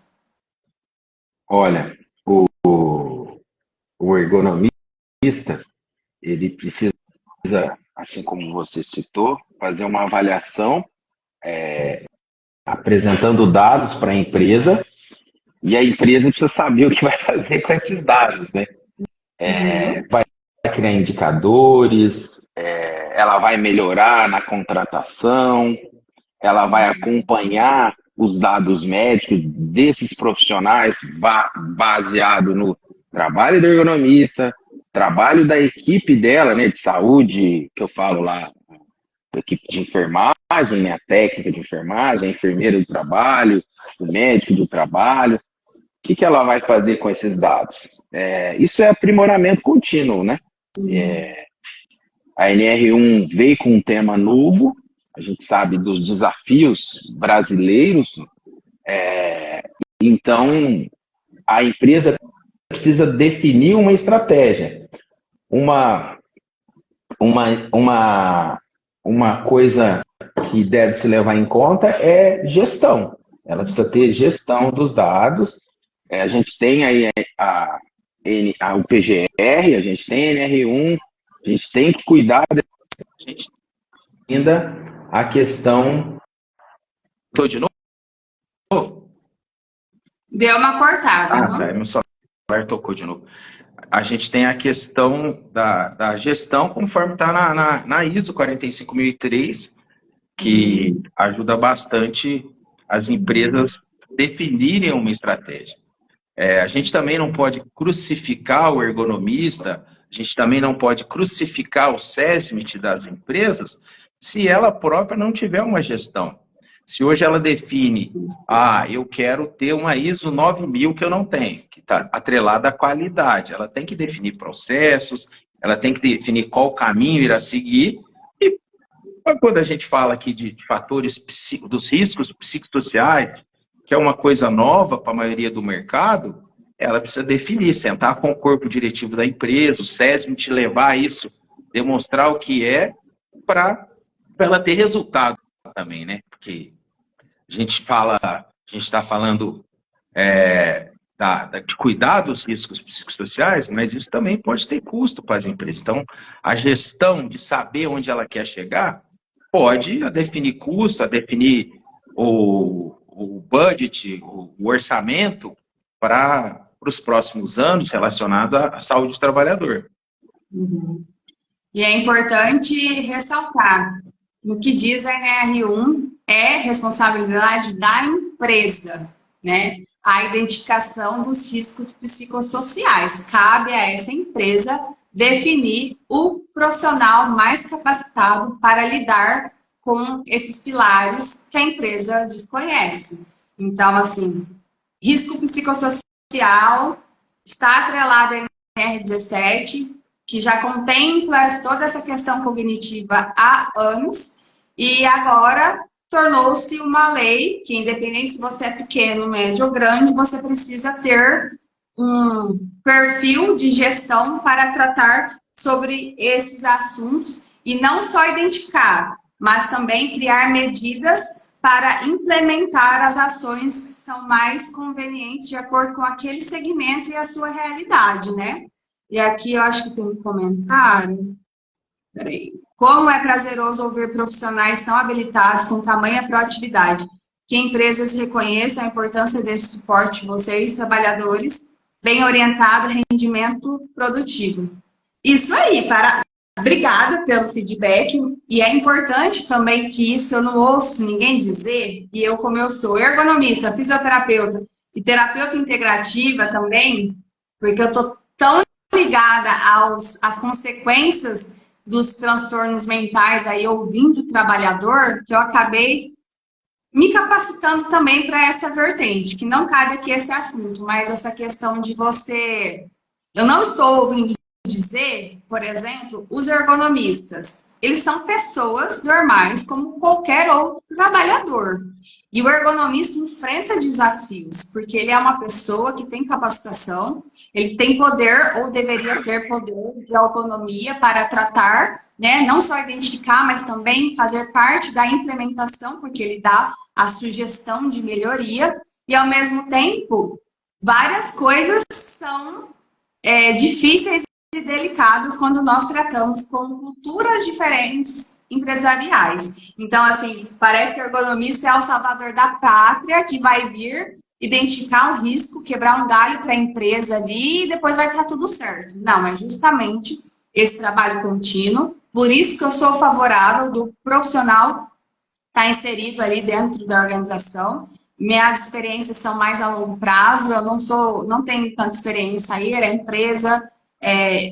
Olha, o ergonomista, ele precisa, assim como você citou, fazer uma avaliação, apresentando dados para a empresa, e a empresa precisa saber o que vai fazer com esses dados, né? Vai criar indicadores, ela vai melhorar na contratação, ela vai acompanhar os dados médicos desses profissionais baseado no trabalho do ergonomista, trabalho da equipe dela, né, de saúde, que eu falo lá, a equipe de enfermagem, né, a técnica de enfermagem, a enfermeira do trabalho, o médico do trabalho. O que ela vai fazer com esses dados? Isso é aprimoramento contínuo, né? A NR1 veio com um tema novo, a gente sabe dos desafios brasileiros, então a empresa precisa definir uma estratégia. Uma coisa que deve se levar em conta é gestão. Ela precisa ter gestão dos dados. A gente tem aí o PGR, a gente tem a NR1, a gente tem que cuidar ainda a questão. Estou de novo? Deu uma cortada. Meu celular tocou de novo. A gente tem a questão da gestão, conforme está na ISO 45003, que ajuda bastante as empresas definirem uma estratégia. A gente também não pode crucificar o ergonomista, a gente também não pode crucificar o SESMIT das empresas se ela própria não tiver uma gestão. Se hoje ela define, eu quero ter uma ISO 9000 que eu não tenho, que está atrelada à qualidade, ela tem que definir processos, ela tem que definir qual caminho irá seguir, e quando a gente fala aqui de fatores dos riscos psicossociais, que é uma coisa nova para a maioria do mercado, ela precisa definir, sentar com o corpo diretivo da empresa, o SESMIT levar isso, demonstrar o que é, para ela ter resultado também, né? Porque a gente está falando de cuidar dos riscos psicossociais, mas isso também pode ter custo para as empresas. Então, a gestão de saber onde ela quer chegar pode definir custo, definir o budget, o orçamento para os próximos anos relacionado à saúde do trabalhador. Uhum. E é importante ressaltar, no que diz a NR1, é responsabilidade da empresa, né? A identificação dos riscos psicossociais. Cabe a essa empresa definir o profissional mais capacitado para lidar com esses pilares que a empresa desconhece. Então, assim, risco psicossocial está atrelado à NR17, que já contempla toda essa questão cognitiva há anos, e agora tornou-se uma lei que, independente se você é pequeno, médio ou grande, você precisa ter um perfil de gestão para tratar sobre esses assuntos e não só identificar, mas também criar medidas para implementar as ações que são mais convenientes de acordo com aquele segmento e a sua realidade, né? E aqui eu acho que tem um comentário. Peraí. Como é prazeroso ouvir profissionais tão habilitados com tamanha proatividade. Que empresas reconheçam a importância desse suporte de vocês, trabalhadores, bem orientado, rendimento produtivo. Isso aí, obrigada pelo feedback. E é importante também que isso eu não ouço ninguém dizer, e eu, como eu sou ergonomista, fisioterapeuta e terapeuta integrativa também, porque eu estou tão ligada às consequências dos transtornos mentais aí ouvindo o trabalhador, que eu acabei me capacitando também para essa vertente, que não cabe aqui esse assunto, mas essa questão de você... Eu não estou ouvindo dizer, por exemplo, os ergonomistas. Eles são pessoas normais, como qualquer outro trabalhador. E o ergonomista enfrenta desafios, porque ele é uma pessoa que tem capacitação, ele tem poder, ou deveria ter poder de autonomia para tratar, né? Não só identificar, mas também fazer parte da implementação, porque ele dá a sugestão de melhoria, e ao mesmo tempo, várias coisas são difíceis e delicadas quando nós tratamos com culturas diferentes empresariais. Então, assim, parece que o ergonomista é o salvador da pátria que vai vir identificar um risco, quebrar um galho para a empresa ali e depois vai estar tudo certo. Não, é justamente esse trabalho contínuo. Por isso que eu sou favorável do profissional estar inserido ali dentro da organização. Minhas experiências são mais a longo prazo, eu não tenho tanta experiência em sair da empresa,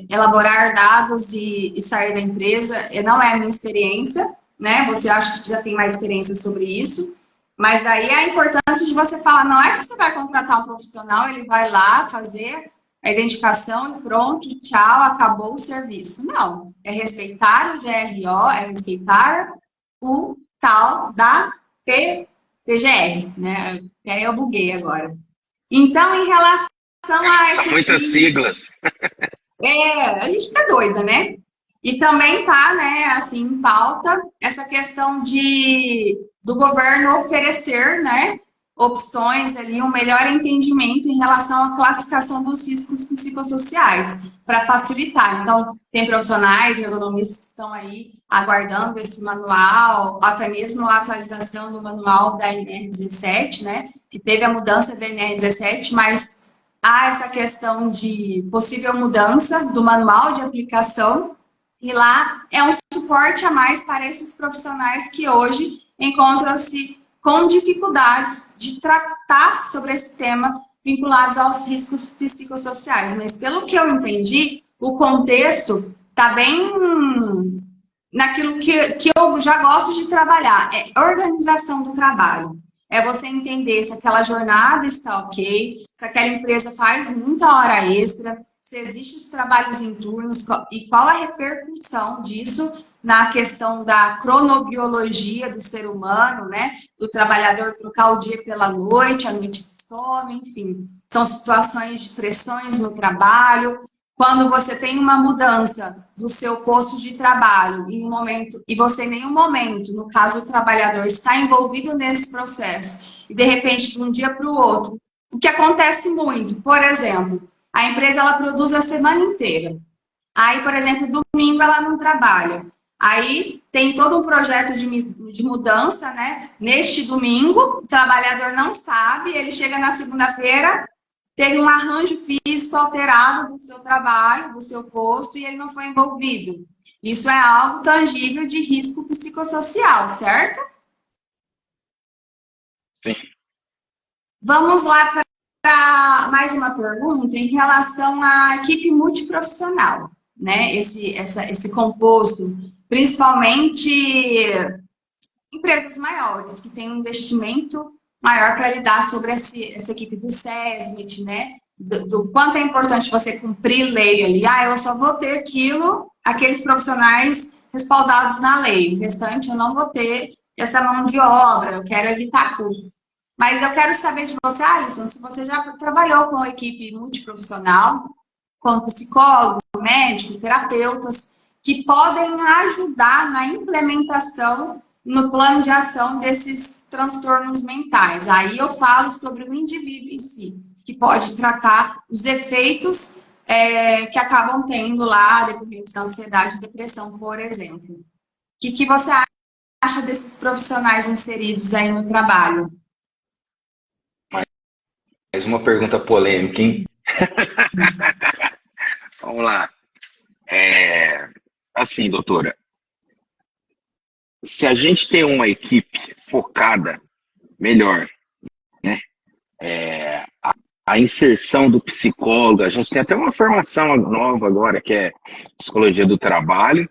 elaborar dados e sair da empresa, não é a minha experiência, né? Você acha que já tem mais experiência sobre isso, mas daí é a importância de você falar, não é que você vai contratar um profissional, ele vai lá fazer a identificação e pronto, tchau, acabou o serviço. Não, é respeitar o GRO, é respeitar o tal da PGR, né? Até eu buguei agora. Então, em relação a São esses... muitas siglas. a gente fica doida, né? E também tá, né, assim, em pauta essa questão do governo oferecer, né, opções ali, um melhor entendimento em relação à classificação dos riscos psicossociais, para facilitar. Então, tem profissionais, ergonomistas que estão aí aguardando esse manual, até mesmo a atualização do manual da NR17, né, que teve a mudança da NR17, mas há essa questão de possível mudança do manual de aplicação, e lá é um suporte a mais para esses profissionais que hoje encontram-se com dificuldades de tratar sobre esse tema vinculados aos riscos psicossociais. Mas pelo que eu entendi, o contexto está bem naquilo que eu já gosto de trabalhar, é organização do trabalho. É você entender se aquela jornada está ok, se aquela empresa faz muita hora extra, se existem os trabalhos em turnos e qual a repercussão disso na questão da cronobiologia do ser humano, né? Do trabalhador trocar o dia pela noite, a noite some, enfim. São situações de pressões no trabalho. Quando você tem uma mudança do seu posto de trabalho em um momento, e você em nenhum momento, no caso o trabalhador, está envolvido nesse processo, e de repente, de um dia para o outro, o que acontece muito, por exemplo, a empresa ela produz a semana inteira. Aí, por exemplo, domingo ela não trabalha. Aí tem todo um projeto de mudança, né? Neste domingo, o trabalhador não sabe, ele chega na segunda-feira, teve um arranjo físico alterado do seu trabalho, do seu posto, e ele não foi envolvido. Isso é algo tangível de risco psicossocial, certo? Sim. Vamos lá para mais uma pergunta em relação à equipe multiprofissional, né? Esse composto, principalmente empresas maiores, que têm um investimento maior para lidar sobre essa equipe do SESMIT, né? Do quanto é importante você cumprir lei ali. Eu só vou ter aqueles profissionais respaldados na lei. O restante eu não vou ter essa mão de obra, eu quero evitar custos. Mas eu quero saber de você, Alisson, se você já trabalhou com uma equipe multiprofissional, com psicólogo, médico, terapeutas, que podem ajudar na implementação no plano de ação desses transtornos mentais. Aí eu falo sobre o indivíduo em si, que pode tratar os efeitos que acabam tendo lá, decorrentes da ansiedade e depressão, por exemplo. O que você acha desses profissionais inseridos aí no trabalho? Mais uma pergunta polêmica, hein? Vamos lá. Assim, doutora, se a gente tem uma equipe focada melhor, né? A inserção do psicólogo, a gente tem até uma formação nova agora, que é psicologia do trabalho,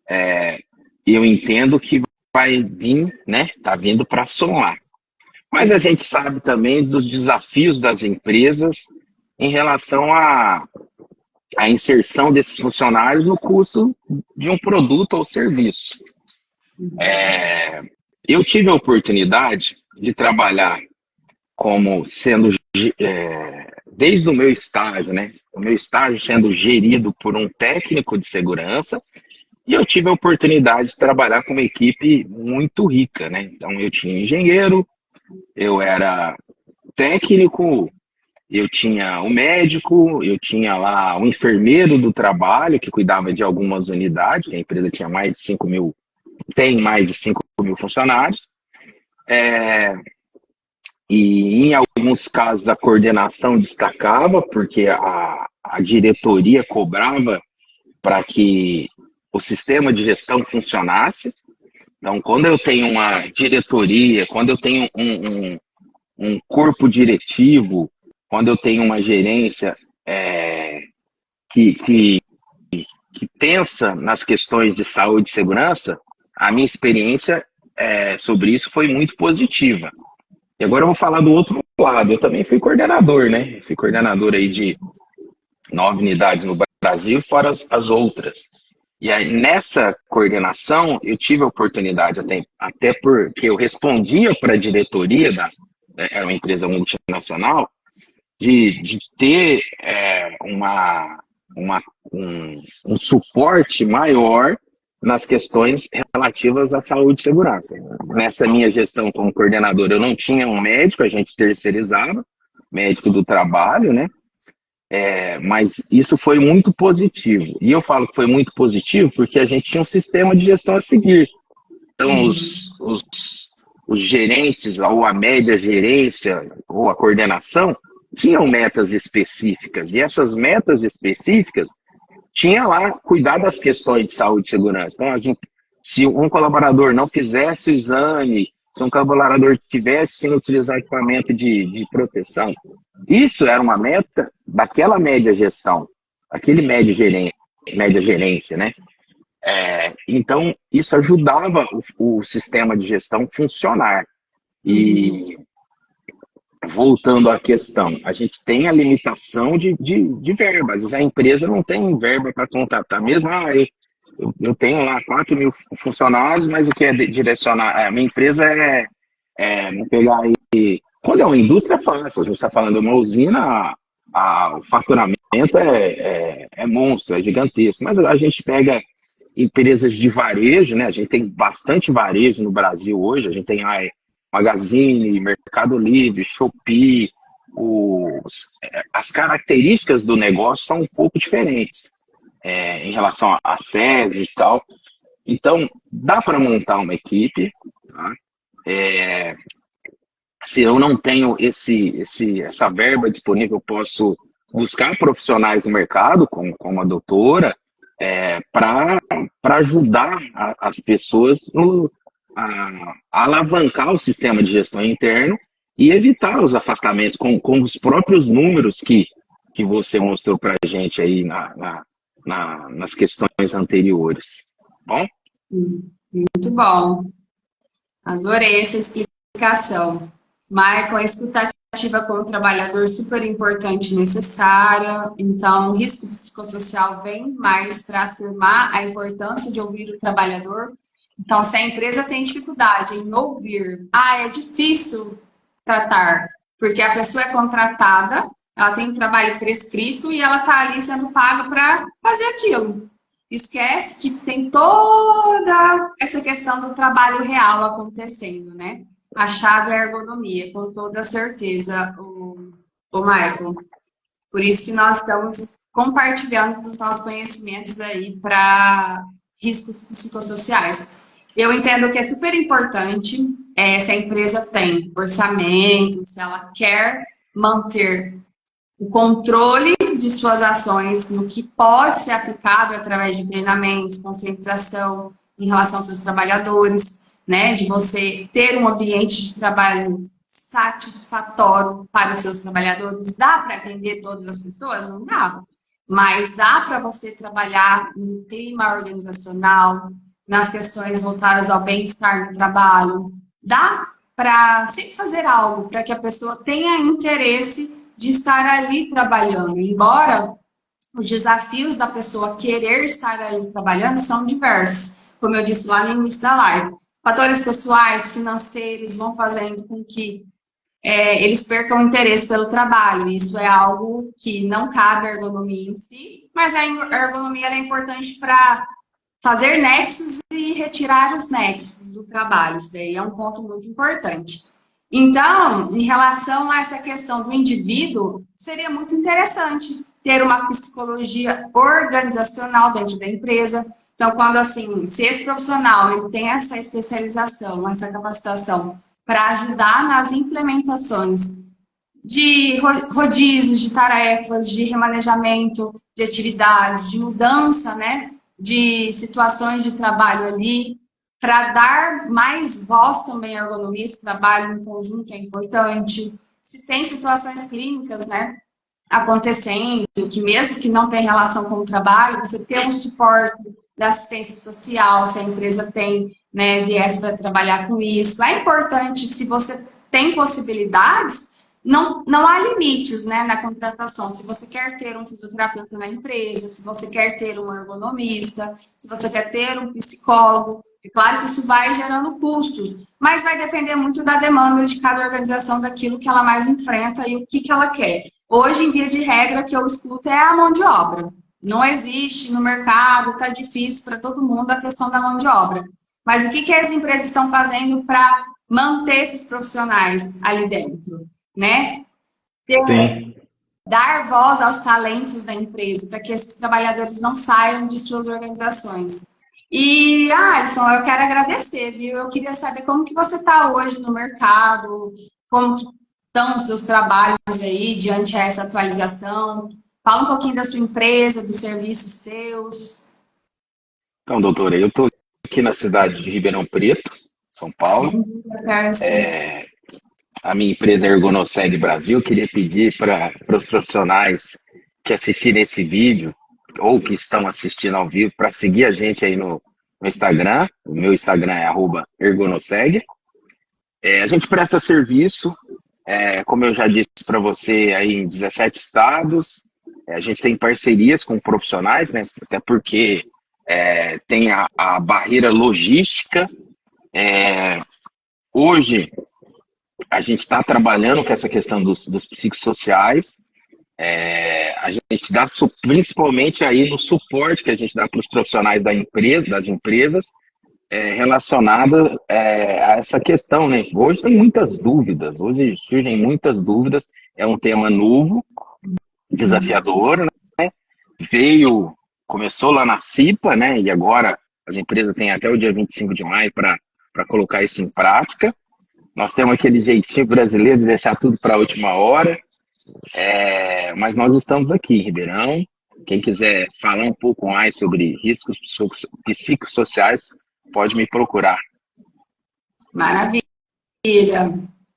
e eu entendo que vai vir, né? Tá vindo para somar. Mas a gente sabe também dos desafios das empresas em relação à inserção desses funcionários no custo de um produto ou serviço. Eu tive a oportunidade de trabalhar como sendo, desde o meu estágio, né? O meu estágio sendo gerido por um técnico de segurança, e eu tive a oportunidade de trabalhar com uma equipe muito rica, né? Então eu tinha engenheiro, eu era técnico, eu tinha o médico, eu tinha lá o enfermeiro do trabalho que cuidava de algumas unidades, que a empresa tinha mais de 5 mil, tem mais de 5 mil funcionários. E em alguns casos a coordenação destacava, porque a diretoria cobrava para que o sistema de gestão funcionasse. Então, quando eu tenho uma diretoria, quando eu tenho um corpo diretivo, quando eu tenho uma gerência que pensa nas questões de saúde e segurança, a minha experiência sobre isso foi muito positiva. E agora eu vou falar do outro lado. Eu também fui coordenador, né? Fui coordenador aí de 9 unidades no Brasil, fora as outras. E aí, nessa coordenação, eu tive a oportunidade, até porque eu respondia para a diretoria, era uma empresa multinacional, de ter um suporte maior nas questões relativas à saúde e segurança. Nessa minha gestão como coordenador, eu não tinha um médico, a gente terceirizava, médico do trabalho, né? Mas isso foi muito positivo. E eu falo que foi muito positivo porque a gente tinha um sistema de gestão a seguir. Então, os gerentes, ou a média gerência, ou a coordenação, tinham metas específicas. E essas metas específicas tinha lá cuidar das questões de saúde e segurança. Então, se um colaborador não fizesse o exame, se um colaborador tivesse sem utilizar equipamento de proteção, isso era uma meta daquela média gestão, aquele média gerência, né? Então, isso ajudava o sistema de gestão a funcionar. E voltando à questão, a gente tem a limitação de verbas. A empresa não tem verba para contratar. Mesmo, eu tenho lá 4 mil funcionários, mas o que é direcionar? A minha empresa vou pegar aí. Quando é uma indústria, é fácil. A gente está falando de uma usina, o faturamento é monstro, é gigantesco. Mas a gente pega empresas de varejo, né? A gente tem bastante varejo no Brasil hoje. A gente tem Magazine, Mercado Livre, Shopee. As características do negócio são um pouco diferentes em relação a sede e tal. Então, dá para montar uma equipe, tá? Se eu não tenho essa verba disponível, eu posso buscar profissionais no mercado, como a doutora, para ajudar as pessoas a alavancar o sistema de gestão interno e evitar os afastamentos com os próprios números que você mostrou para a gente aí nas questões anteriores. Bom? Muito bom. Adorei essa explicação. Marco, a escutativa com o trabalhador super importante e necessária. Então, o risco psicossocial vem mais para afirmar a importância de ouvir o trabalhador. Então, se a empresa tem dificuldade em ouvir, é difícil tratar, porque a pessoa é contratada, ela tem um trabalho prescrito e ela está ali sendo paga para fazer aquilo. Esquece que tem toda essa questão do trabalho real acontecendo, né? A chave é a ergonomia, com toda certeza, o Michael. Por isso que nós estamos compartilhando dos nossos conhecimentos aí para riscos psicossociais. Eu entendo que é super importante se a empresa tem orçamento, se ela quer manter o controle de suas ações no que pode ser aplicável através de treinamentos, conscientização em relação aos seus trabalhadores, né? De você ter um ambiente de trabalho satisfatório para os seus trabalhadores. Dá para atender todas as pessoas? Não dá. Mas dá para você trabalhar no clima organizacional, nas questões voltadas ao bem-estar no trabalho. Dá para sempre fazer algo para que a pessoa tenha interesse de estar ali trabalhando. Embora os desafios da pessoa querer estar ali trabalhando são diversos, como eu disse lá no início da live. Fatores pessoais, financeiros vão fazendo com que eles percam o interesse pelo trabalho. Isso é algo que não cabe à ergonomia em si, mas a ergonomia é importante para fazer nexos e retirar os nexos do trabalho. Isso daí é um ponto muito importante. Então, em relação a essa questão do indivíduo, seria muito interessante ter uma psicologia organizacional dentro da empresa. Então, quando assim, se esse profissional ele tem essa especialização, essa capacitação para ajudar nas implementações de rodízios, de tarefas, de remanejamento de atividades, de mudança, né, de situações de trabalho ali, para dar mais voz também à ergonomia, esse trabalho em conjunto é importante. Se tem situações clínicas, né, acontecendo, que mesmo que não tenha relação com o trabalho, você ter um suporte da assistência social, se a empresa tem, né, viés para trabalhar com isso. É importante, se você tem possibilidades, não há limites, né, na contratação. Se você quer ter um fisioterapeuta na empresa, se você quer ter um ergonomista, se você quer ter um psicólogo, é claro que isso vai gerando custos, mas vai depender muito da demanda de cada organização, daquilo que ela mais enfrenta e o que ela quer. Hoje, em via de regra, o que eu escuto é a mão de obra. Não existe no mercado, está difícil para todo mundo a questão da mão de obra. Mas o que as empresas estão fazendo para manter esses profissionais ali dentro? Né? Sim. Dar voz aos talentos da empresa, para que esses trabalhadores não saiam de suas organizações. E, Alisson, eu quero agradecer, viu? Eu queria saber como que você está hoje no mercado, como que estão os seus trabalhos aí diante a essa atualização. Fala um pouquinho da sua empresa, dos serviços seus. Então, doutora, eu estou aqui na cidade de Ribeirão Preto, São Paulo. Bom dia, Carson. A minha empresa é Ergonoseg Brasil. Eu queria pedir para os profissionais que assistirem esse vídeo ou que estão assistindo ao vivo para seguir a gente aí no Instagram. O meu Instagram é @ergonoseg. A gente presta serviço, como eu já disse para você, aí em 17 estados. A gente tem parcerias com profissionais, né? Até porque tem a barreira logística. Hoje, a gente está trabalhando com essa questão dos psicossociais. A gente dá principalmente aí no suporte que a gente dá para os profissionais das empresas, relacionada a essa questão, né? Hoje tem muitas dúvidas, hoje surgem muitas dúvidas, é um tema novo, desafiador, né? Começou lá na CIPA, né? E agora as empresas têm até o dia 25 de maio para colocar isso em prática. Nós temos aquele jeitinho brasileiro de deixar tudo para a última hora, mas nós estamos aqui em Ribeirão. Quem quiser falar um pouco mais sobre riscos psicossociais, pode me procurar. Maravilha.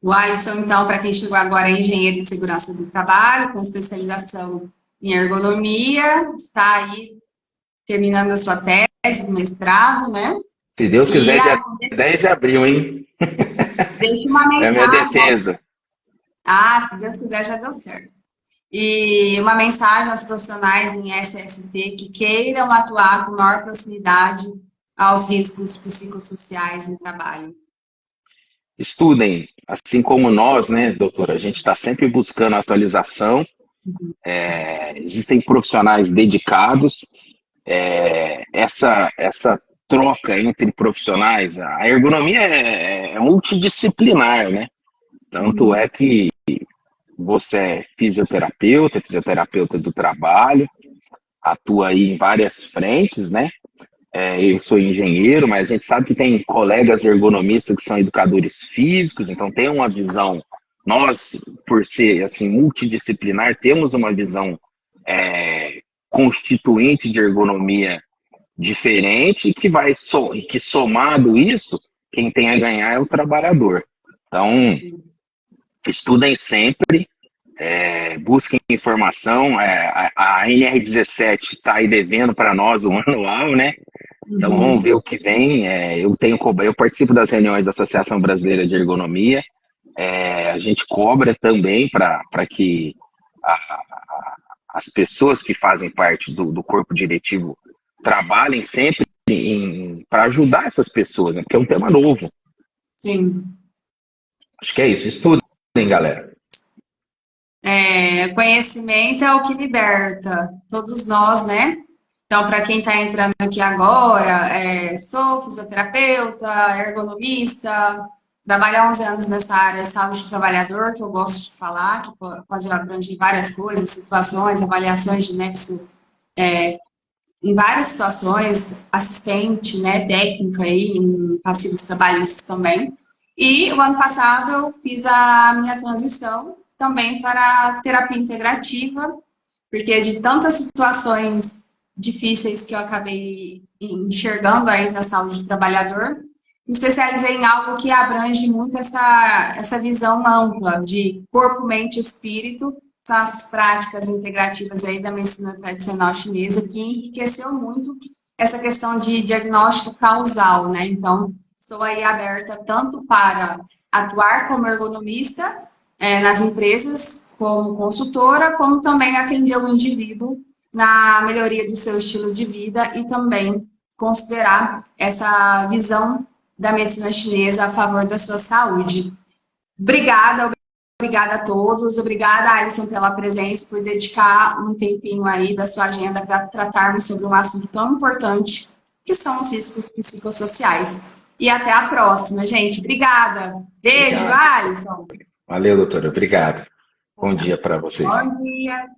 O Alisson, então, para quem chegou agora, é engenheiro de segurança do trabalho, com especialização em ergonomia, está aí terminando a sua tese, mestrado, né? Se Deus quiser, dia 10 de abril, hein? Deixa uma mensagem. É a minha defesa. Se Deus quiser, já deu certo. E uma mensagem aos profissionais em SST que queiram atuar com maior proximidade aos riscos psicossociais no trabalho. estudem, assim como nós, né, doutora? A gente está sempre buscando atualização. Existem profissionais dedicados. Essa troca entre profissionais, a ergonomia é multidisciplinar, né? Tanto é que você é fisioterapeuta do trabalho, atua aí em várias frentes, né? Eu sou engenheiro, mas a gente sabe que tem colegas ergonomistas que são educadores físicos, então tem uma visão, nós, por ser assim, multidisciplinar, temos uma visão constituinte de ergonomia diferente e que somado isso, quem tem a ganhar é o trabalhador. Então, estudem sempre, busquem informação. A NR17 está aí devendo para nós o manual, né? Então vamos ver o que vem. Eu participo das reuniões da Associação Brasileira de Ergonomia. A gente cobra também para que as pessoas que fazem parte do corpo diretivo trabalhem sempre para ajudar essas pessoas, né? Porque é um tema novo. Sim. Acho que é isso. Estudem, galera. Conhecimento é o que liberta todos nós, né? Então, para quem está entrando aqui agora, sou fisioterapeuta, ergonomista, trabalho há 11 anos nessa área de saúde do trabalhador, que eu gosto de falar, que pode abranger várias coisas, situações, avaliações de nexo em várias situações, assistente, né, técnica aí, em passivos trabalhistas também. E o ano passado eu fiz a minha transição também para terapia integrativa, porque de tantas situações difíceis que eu acabei enxergando aí na saúde do trabalhador, me especializei em algo que abrange muito essa visão ampla de corpo, mente e espírito, são as práticas integrativas aí da medicina tradicional chinesa, que enriqueceu muito essa questão de diagnóstico causal, né? Então, estou aí aberta tanto para atuar como ergonomista nas empresas, como consultora, como também atender o indivíduo na melhoria do seu estilo de vida e também considerar essa visão da medicina chinesa a favor da sua saúde. Obrigada a todos. Obrigada, Alisson, pela presença, por dedicar um tempinho aí da sua agenda para tratarmos sobre um assunto tão importante, que são os riscos psicossociais. E até a próxima, gente. Obrigada. Beijo, Obrigado. Alisson. Valeu, doutora. Obrigado. Bom dia para vocês. Bom dia.